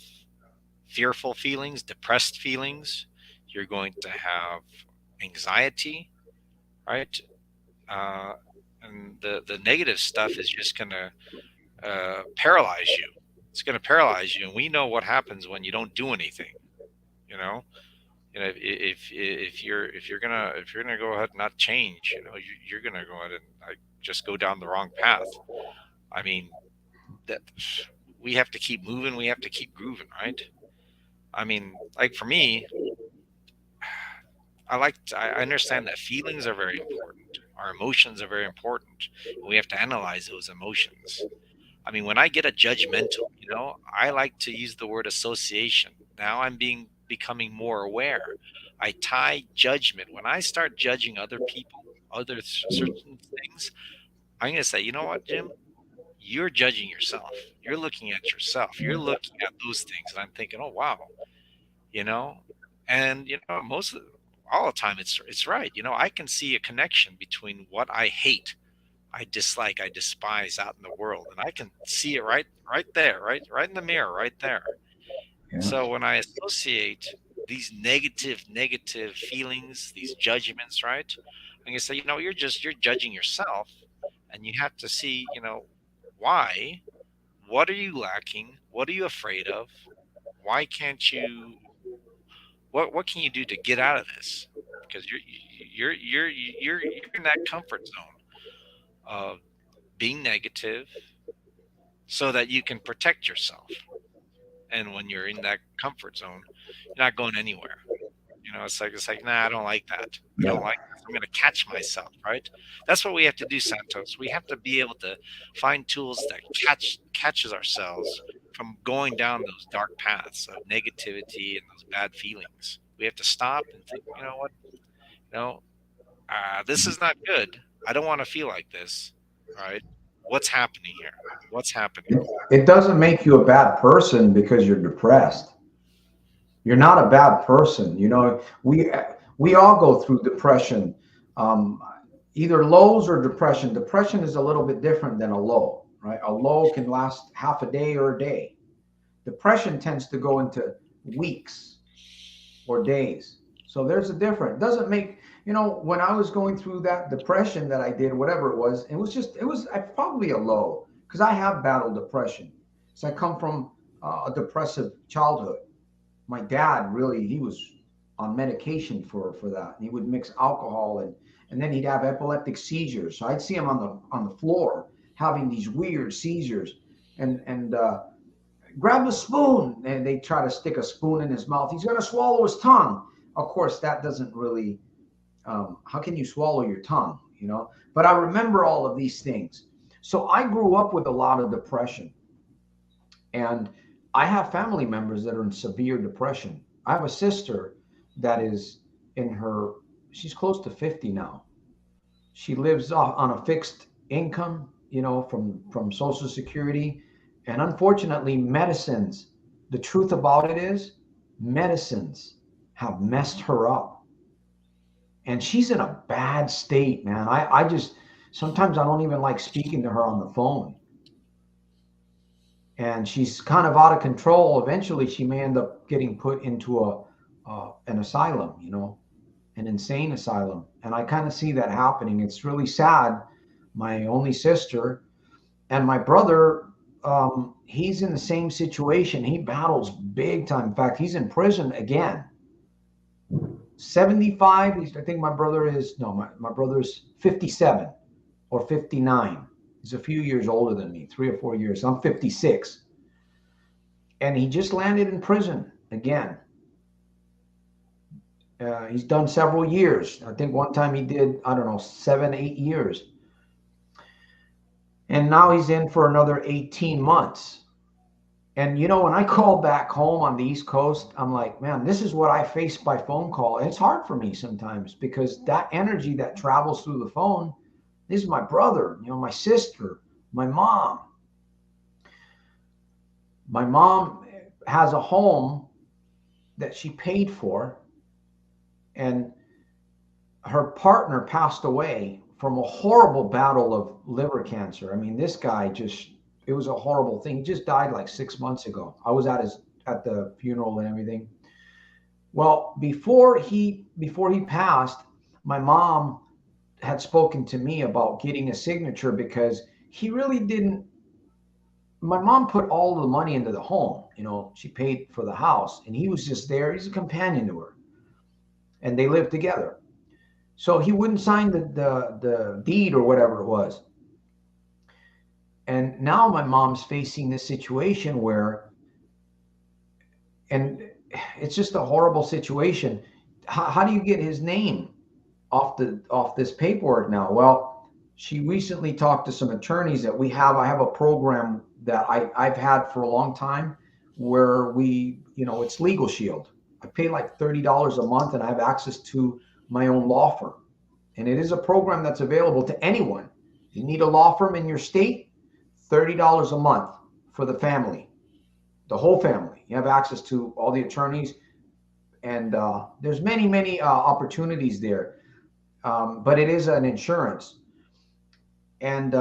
fearful feelings, depressed feelings. You're going to have anxiety, right? And the negative stuff is just going to paralyze you. It's going to paralyze you, and we know what happens when you don't do anything. If you're gonna go ahead and not change, you're gonna go ahead and just go down the wrong path. I mean, that we have to keep moving. We have to keep grooving, right? I mean, like for me, I understand that feelings are very important. Our emotions are very important. We have to analyze those emotions. I mean, when I get a judgmental, I like to use the word association. Now I'm becoming more aware. I tie judgment. When I start judging other people other certain things, I'm going to say, you know what, Jim? You're judging yourself. You're looking at yourself. You're looking at those things. And I'm thinking, oh, wow, you know, and, all the time it's right. I can see a connection between what I hate, I dislike, I despise out in the world. And I can see it right there, right in the mirror, right there. Yeah. So when I associate these negative feelings, these judgments, right? I'm gonna say, you're judging yourself, and you have to see, why. What are you lacking? What are you afraid of? Why can't you? What can you do to get out of this? Because you're in that comfort zone of being negative, so that you can protect yourself. And when you're in that comfort zone, you're not going anywhere. It's like, nah, I don't like that. I don't Yeah. like this. I'm going to catch myself, right? That's what we have to do, Santos. We have to be able to find tools that catches ourselves from going down those dark paths of negativity and those bad feelings. We have to stop and think, you know what? This is not good. I don't want to feel like this, right? What's happening here? What's happening? It doesn't make you a bad person because you're depressed. You're not a bad person. We all go through depression, either lows or depression. Depression is a little bit different than a low, right? A low can last half a day or a day. Depression tends to go into weeks or days. So there's a difference. It doesn't make, when I was going through that depression that I did, whatever it was probably a low, because I have battled depression. So I come from a depressive childhood. My dad he was on medication for that. He would mix alcohol and then he'd have epileptic seizures. So I'd see him on the floor having these weird seizures and grab a spoon, and they try to stick a spoon in his mouth. He's going to swallow his tongue. Of course, that doesn't really, how can you swallow your tongue, But I remember all of these things. So I grew up with a lot of depression. And I have family members that are in severe depression. I have a sister that is she's close to 50 now. She lives on a fixed income, from Social Security. And unfortunately, the truth about it is, medicines have messed her up. And she's in a bad state, man. Sometimes I don't even like speaking to her on the phone. And she's kind of out of control. Eventually, she may end up getting put into an asylum, an insane asylum. And I kind of see that happening. It's really sad. My only sister and my brother, he's in the same situation. He battles big time. In fact, he's in prison again. 75. I think my brother is, no, my brother's 57 or 59. He's a few years older than me, 3 or 4 years. I'm 56. And he just landed in prison again. He's done several years. I think one time he did, 7, 8 years. And now he's in for another 18 months. And, when I call back home on the East Coast, I'm like, man, this is what I face by phone call. And it's hard for me sometimes because that energy that travels through the phone, this is my brother, my sister, my mom. My mom has a home that she paid for, and her partner passed away from a horrible battle of liver cancer. I mean, this guy it was a horrible thing. He just died like 6 months ago. I was at the funeral and everything. Well, before he passed, my mom had spoken to me about getting a signature because he really didn't. My mom put all the money into the home. She paid for the house, and he was just there. He's a companion to her, and they lived together. So he wouldn't sign the deed or whatever it was. And now my mom's facing this situation and it's just a horrible situation. How do you get his name off this paperwork now? Well, she recently talked to some attorneys that we have. I have a program that I've had for a long time where it's Legal Shield. I pay like $30 a month and I have access to my own law firm. And it is a program that's available to anyone. You need a law firm in your state, $30 a month for the family, the whole family. You have access to all the attorneys, and there's many opportunities there. But it is an insurance. And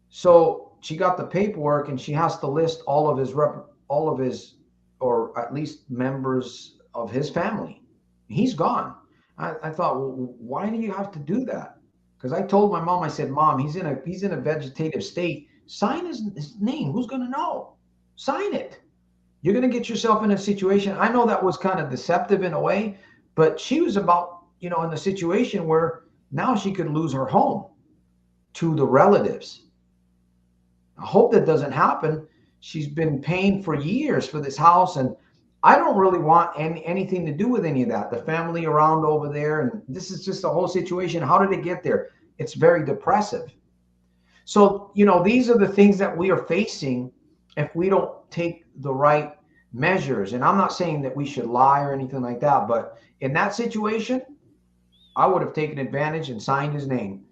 so she got the paperwork, and she has to list all of his, or at least members of his family. He's gone. I thought, well, why do you have to do that? Because I told my mom, I said, Mom, he's in a vegetative state. Sign his name. Who's going to know? Sign it. You're going to get yourself in a situation. I know that was kind of deceptive in a way, but she was about, in a situation where now she could lose her home to the relatives. I hope that doesn't happen. She's been paying for years for this house, and I don't really want anything to do with any of that. The family around over there, and this is just a whole situation. How did it get there? It's very depressive. So, these are the things that we are facing if we don't take the right measures. And I'm not saying that we should lie or anything like that, but in that situation, I would have taken advantage and signed his name,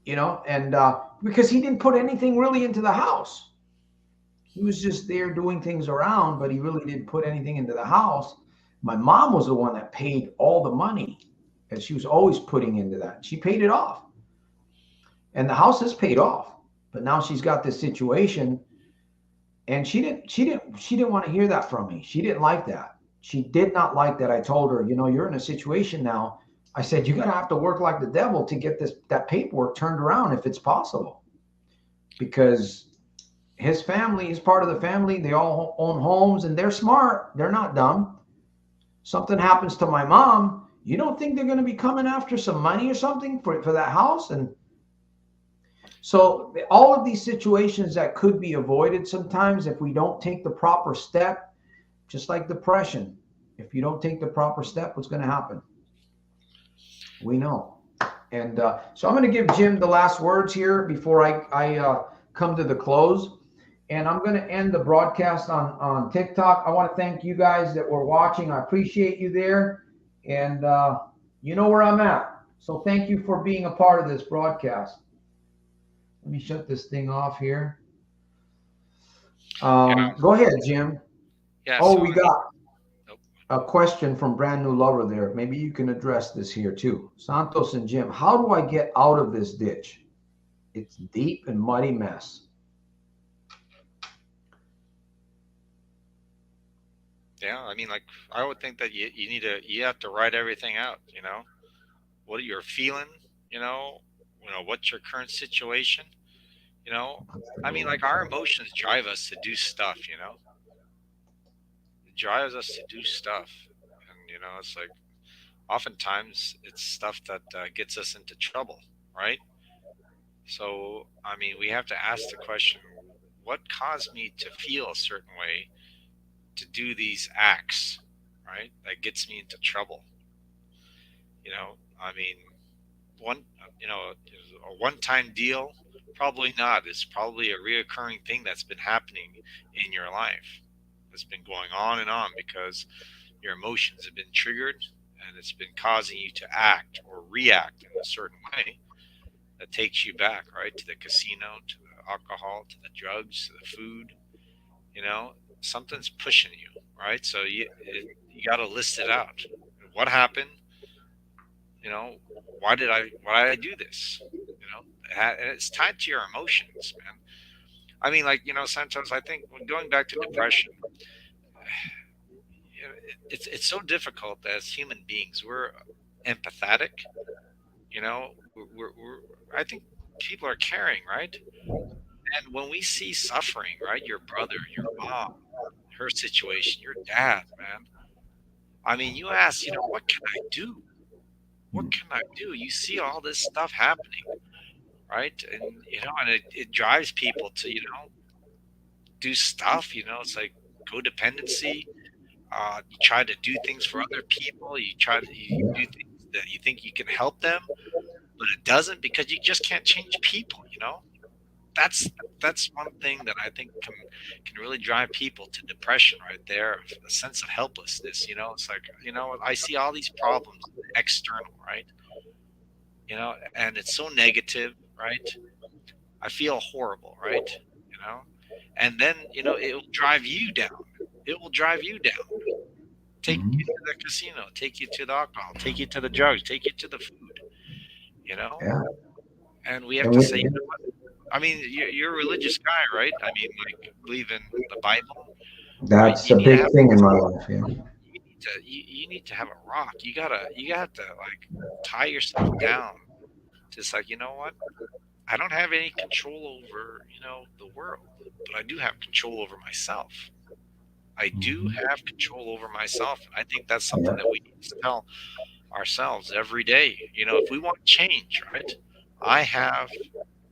and because he didn't put anything really into the house. He was just there doing things around, but he really didn't put anything into the house. My mom was the one that paid all the money, and she was always putting into that. She paid it off. And the house is paid off. But now she's got this situation, and she didn't want to hear that from me. She didn't like that. She did not like that. I told her, you're in a situation now. I said, you're gonna have to work like the devil to get that paperwork turned around if it's possible. Because his family is part of the family. They all own homes, and they're smart. They're not dumb. Something happens to my mom, you don't think they're going to be coming after some money or something for that house? And so all of these situations that could be avoided sometimes if we don't take the proper step, just like depression. If you don't take the proper step, what's going to happen? We know. And so I'm going to give Jim the last words here before I come to the close. And I'm going to end the broadcast on TikTok. I want to thank you guys that were watching. I appreciate you there. And you know where I'm at. So thank you for being a part of this broadcast. Let me shut this thing off here. Go ahead, Jim. Yeah. Oh, we got a question from Brand New Lover there. Maybe you can address this here too. Santos and Jim, how do I get out of this ditch? It's deep and muddy mess. Yeah, I mean, like, I would think that you have to write everything out, what you're feeling, what's your current situation, I mean, like, our emotions drive us to do stuff, it drives us to do stuff. And, it's like, oftentimes it's stuff that gets us into trouble, right? So, I mean, we have to ask the question, what caused me to feel a certain way to do these acts, right? That gets me into trouble. I mean, a one-time deal, probably not. It's probably a reoccurring thing that's been happening in your life. It's been going on and on because your emotions have been triggered, and it's been causing you to act or react in a certain way that takes you back, right, to the casino, to the alcohol, to the drugs, to the food. Something's pushing you, right? So you got to list it out. What happened? Why did I do this? And it's tied to your emotions, man. I mean, like, Santos, I think when going back to depression, it's so difficult as human beings. We're empathetic, we're I think people are caring, right? And when we see suffering, right, your brother, your mom, her situation, your dad, man. I mean, you ask, what can I do? What can I do? You see all this stuff happening, right? And and it drives people to, do stuff. It's like codependency. You try to do things for other people. You do things that you think you can help them, but it doesn't, because you just can't change people. That's one thing that I think can really drive people to depression right there, a sense of helplessness. It's like, I see all these problems external, right? and it's so negative, right? I feel horrible, right? And then, it will drive you down. It will drive you down. Take Mhm. you to the casino, take you to the alcohol, take you to the drugs, take you to the food, you know? Yeah. And we have And to we, say, I mean, you're a religious guy, right? I mean, like, believe in the Bible, right? that's You a need to big have thing in my life. Yeah. you need to have a rock. You got to like tie yourself down. Just like, you know what? I don't have any control over, the world, but I do have control over myself. I do Mhm. have control over myself. And I think that's Yeah. something that we need to tell ourselves every day. If we want change, right? I have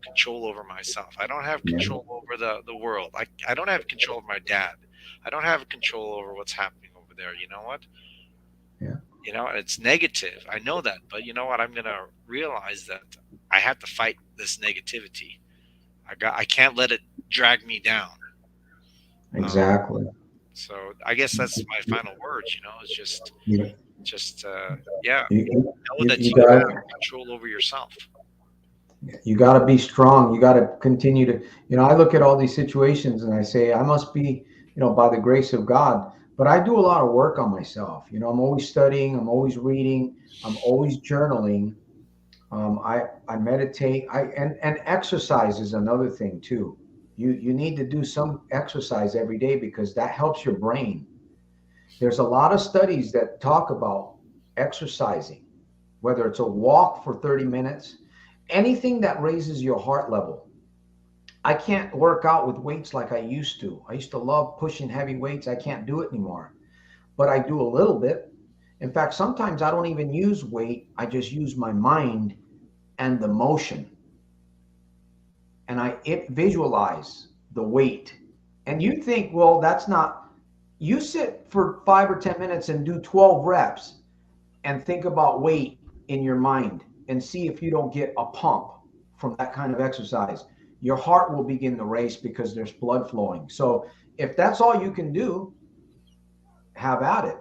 control over myself. I don't have Yeah. control over the world. I don't have control over my dad. I don't have control over what's happening over there. You know what? Yeah. It's negative. I know that, but you know what? I'm gonna realize that I have to fight this negativity. I can't let it drag me down. Um, Exactly. so I guess that's my final words. Is You, just yeah, you, know you, that you you have got control over yourself. you got to be strong. You got to continue to, I look at all these situations and I say, I must be, by the grace of God, but I do a lot of work on myself. I'm always studying, I'm always reading, I'm always journaling. I meditate. And exercise is another thing too. You need to do some exercise every day because that helps your brain. There's a lot of studies that talk about exercising, whether it's a walk for 30 minutes, anything that raises your heart level. I can't work out with weights like I used to. I used to love pushing heavy weights. I can't do it anymore, but I do a little bit. In fact, sometimes I don't even use weight. I just use my mind and the motion, and it visualize the weight. And you think, well, that's not. You sit for 5 or 10 minutes and do 12 reps and think about weight in your mind and see if you don't get a pump from that kind of exercise. Your heart will begin to race because there's blood flowing. So if that's all you can do, have at it.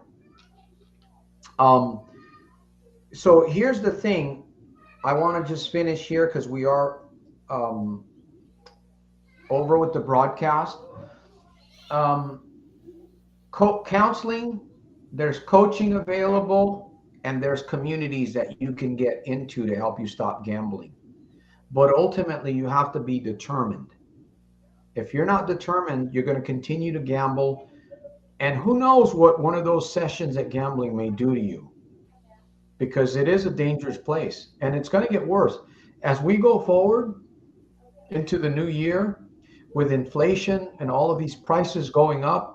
Um, so here's the thing. I want to just finish here because we are um, over with the broadcast. Um, Counseling, there's coaching available, and there's communities that you can get into to help you stop gambling. But ultimately, you have to be determined. If you're not determined, you're going to continue to gamble. And who knows what one of those sessions at gambling may do to you, because it is a dangerous place and it's going to get worse. As we go forward into the new year with inflation and all of these prices going up,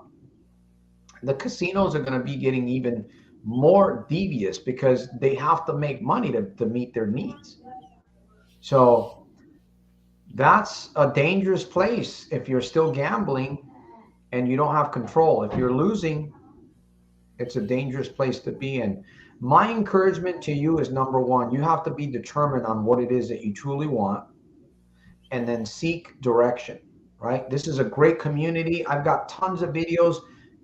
the casinos are going to be getting even more devious because they have to make money to meet their needs. So that's a dangerous place if you're still gambling and you don't have control. If you're losing, it's a dangerous place to be in. My encouragement to you is number one, you have to be determined on what it is that you truly want and then seek direction, right? This is a great community. I've got tons of videos.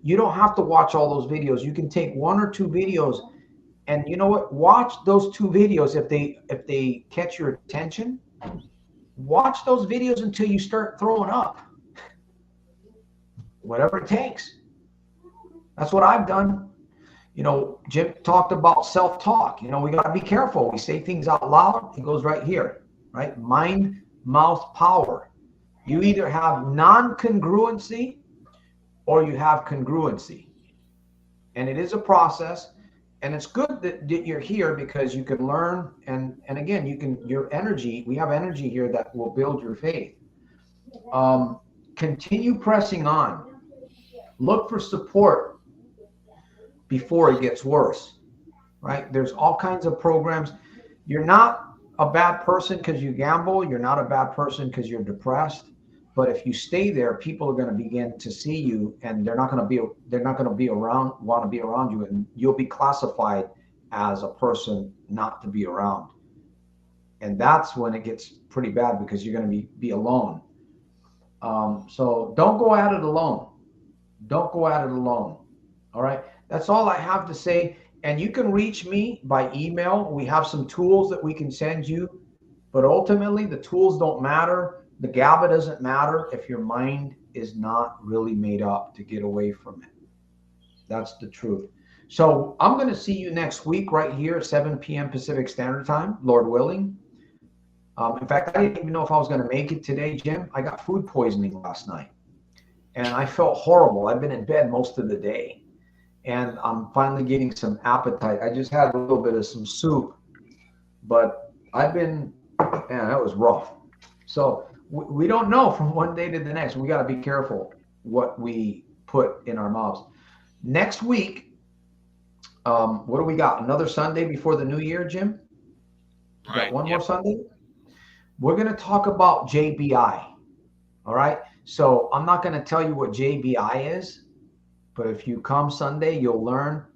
You don't have to watch all those videos. You can take one or two videos, and you know what? Watch those two videos. If they catch your attention, watch those videos until you start throwing up. Whatever it takes. That's what I've done. Jim talked about self-talk. We got to be careful. We say things out loud. It goes right here, right? Mind, mouth, power. You either have non-congruency or you have congruency. And it is a process. And it's good that you're here because you can learn. And again, your energy, we have energy here that will build your faith. Continue pressing on. Look for support before it gets worse, right? There's all kinds of programs. You're not a bad person because you gamble. You're not a bad person because you're depressed. But if you stay there, people are going to begin to see you, and they're not going to want to be around you, and you'll be classified as a person not to be around. And that's when it gets pretty bad because you're going to be alone. So don't go at it alone. Don't go at it alone. All right. That's all I have to say. And you can reach me by email. We have some tools that we can send you, but ultimately the tools don't matter. The GABA doesn't matter if your mind is not really made up to get away from it. That's the truth. So I'm going to see you next week right here at 7 p.m. Pacific Standard Time, Lord willing. In fact, I didn't even know if I was going to make it today, Jim. I got food poisoning last night, and I felt horrible. I've been in bed most of the day, and I'm finally getting some appetite. I just had a little bit of some soup, but man, that was rough. So we don't know from one day to the next. We got to be careful what we put in our mouths. Next week, what do we got? Another Sunday before the new year, Jim? We got one more Sunday? We're going to talk about JBI. All right. So I'm not going to tell you what JBI is, but if you come Sunday, you'll learn.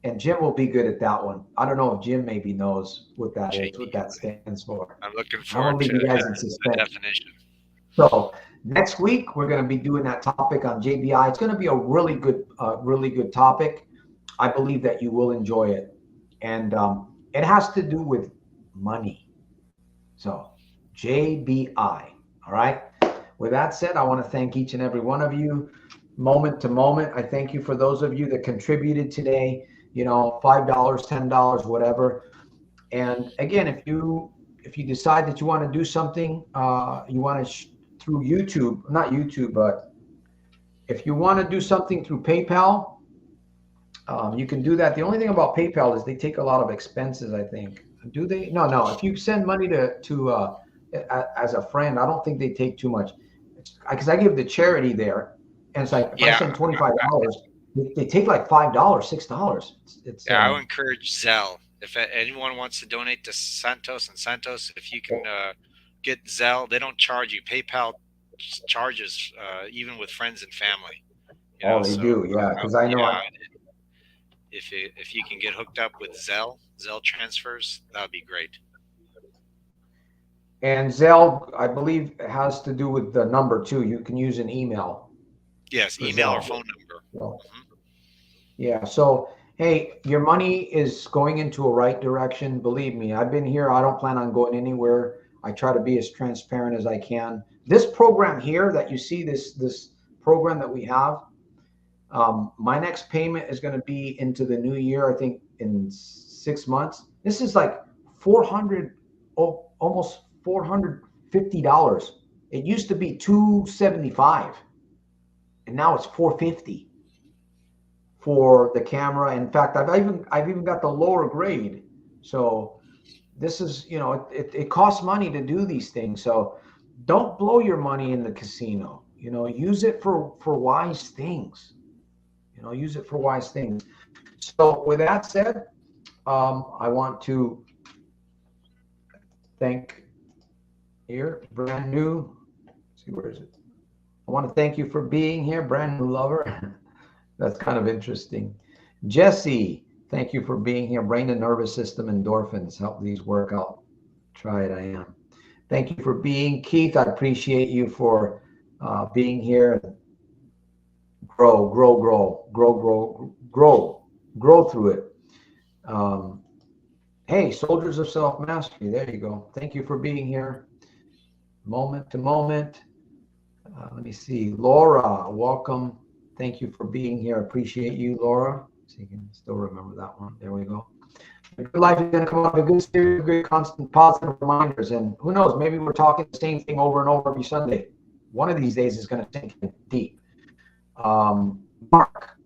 And Jim will be good at that one. I don't know if Jim maybe knows what that is, what that stands for. I'm looking forward to the definition. So next week, we're going to be doing that topic on JBI. It's going to be a really good topic. I believe that you will enjoy it. And it has to do with money. So JBI. All right. With that said, I want to thank each and every one of you moment to moment. I thank you for those of you that contributed today, $5, $10, whatever. And again, if you decide that you want to do something, you want to through YouTube, not YouTube, but if you want to do something through PayPal, you can do that. The only thing about PayPal is they take a lot of expenses, I think. Do they? No. If you send money to as a friend, I don't think they take too much, because I give the charity there, and it's like if I send $25, they take like $5, $6. It's I would encourage Zelle. If anyone wants to donate to Santos, if you can get Zelle, they don't charge you. PayPal charges even with friends and family. They do, yeah. Because I know. If you can get hooked up with Zelle transfers, that would be great. And Zelle, I believe, has to do with the number too. You can use an email. Yes, email or phone number. So, yeah. So, hey, your money is going into a right direction. Believe me, I've been here. I don't plan on going anywhere. I try to be as transparent as I can. This program here that you see, this program that we have, my next payment is going to be into the new year. I think in 6 months. This is like almost $450. It used to be $275, and now it's $450 for the camera. In fact, I've even got the lower grade. So this is, it costs money to do these things. So don't blow your money in the casino. Use it for wise things. Use it for wise things. So with that said, I want to thank here, brand new. Let's see, where is it? I want to thank you for being here, brand new lover. That's kind of interesting. Jesse, thank you for being here. Brain and nervous system endorphins help these work out. Try it, I am. Thank you for being Keith. I appreciate you for being here. Grow through it. Hey, soldiers of self-mastery. There you go. Thank you for being here. Moment to moment. Let me see. Laura, welcome. Thank you for being here. Appreciate you, Laura. So you can still remember that one. There we go. A good life is going to come up. A good series of good, constant, positive reminders. And who knows? Maybe we're talking the same thing over and over every Sunday. One of these days is going to sink in deep. Mark.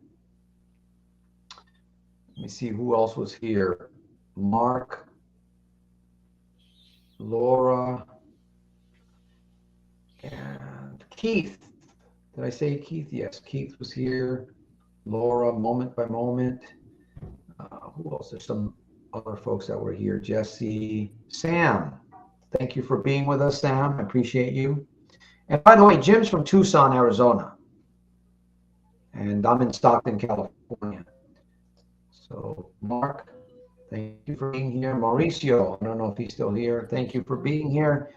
Let me see who else was here. Mark, Laura, and Keith. Did I say Keith? Yes, Keith was here. Laura, moment by moment. Who else? There's some other folks that were here. Jesse, Sam. Thank you for being with us, Sam. I appreciate you. And by the way, Jim's from Tucson, Arizona. And I'm in Stockton, California. So, Mark, thank you for being here. Mauricio, I don't know if he's still here. Thank you for being here.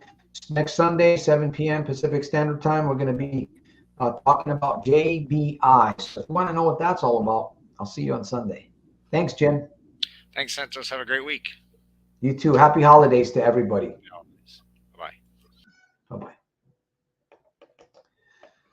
Next Sunday, 7 p.m. Pacific Standard Time, we're going to be talking about JBI. So if you want to know what that's all about, I'll see you on Sunday. Thanks, Jim. Thanks, Santos. Have a great week. You too. Happy holidays to everybody.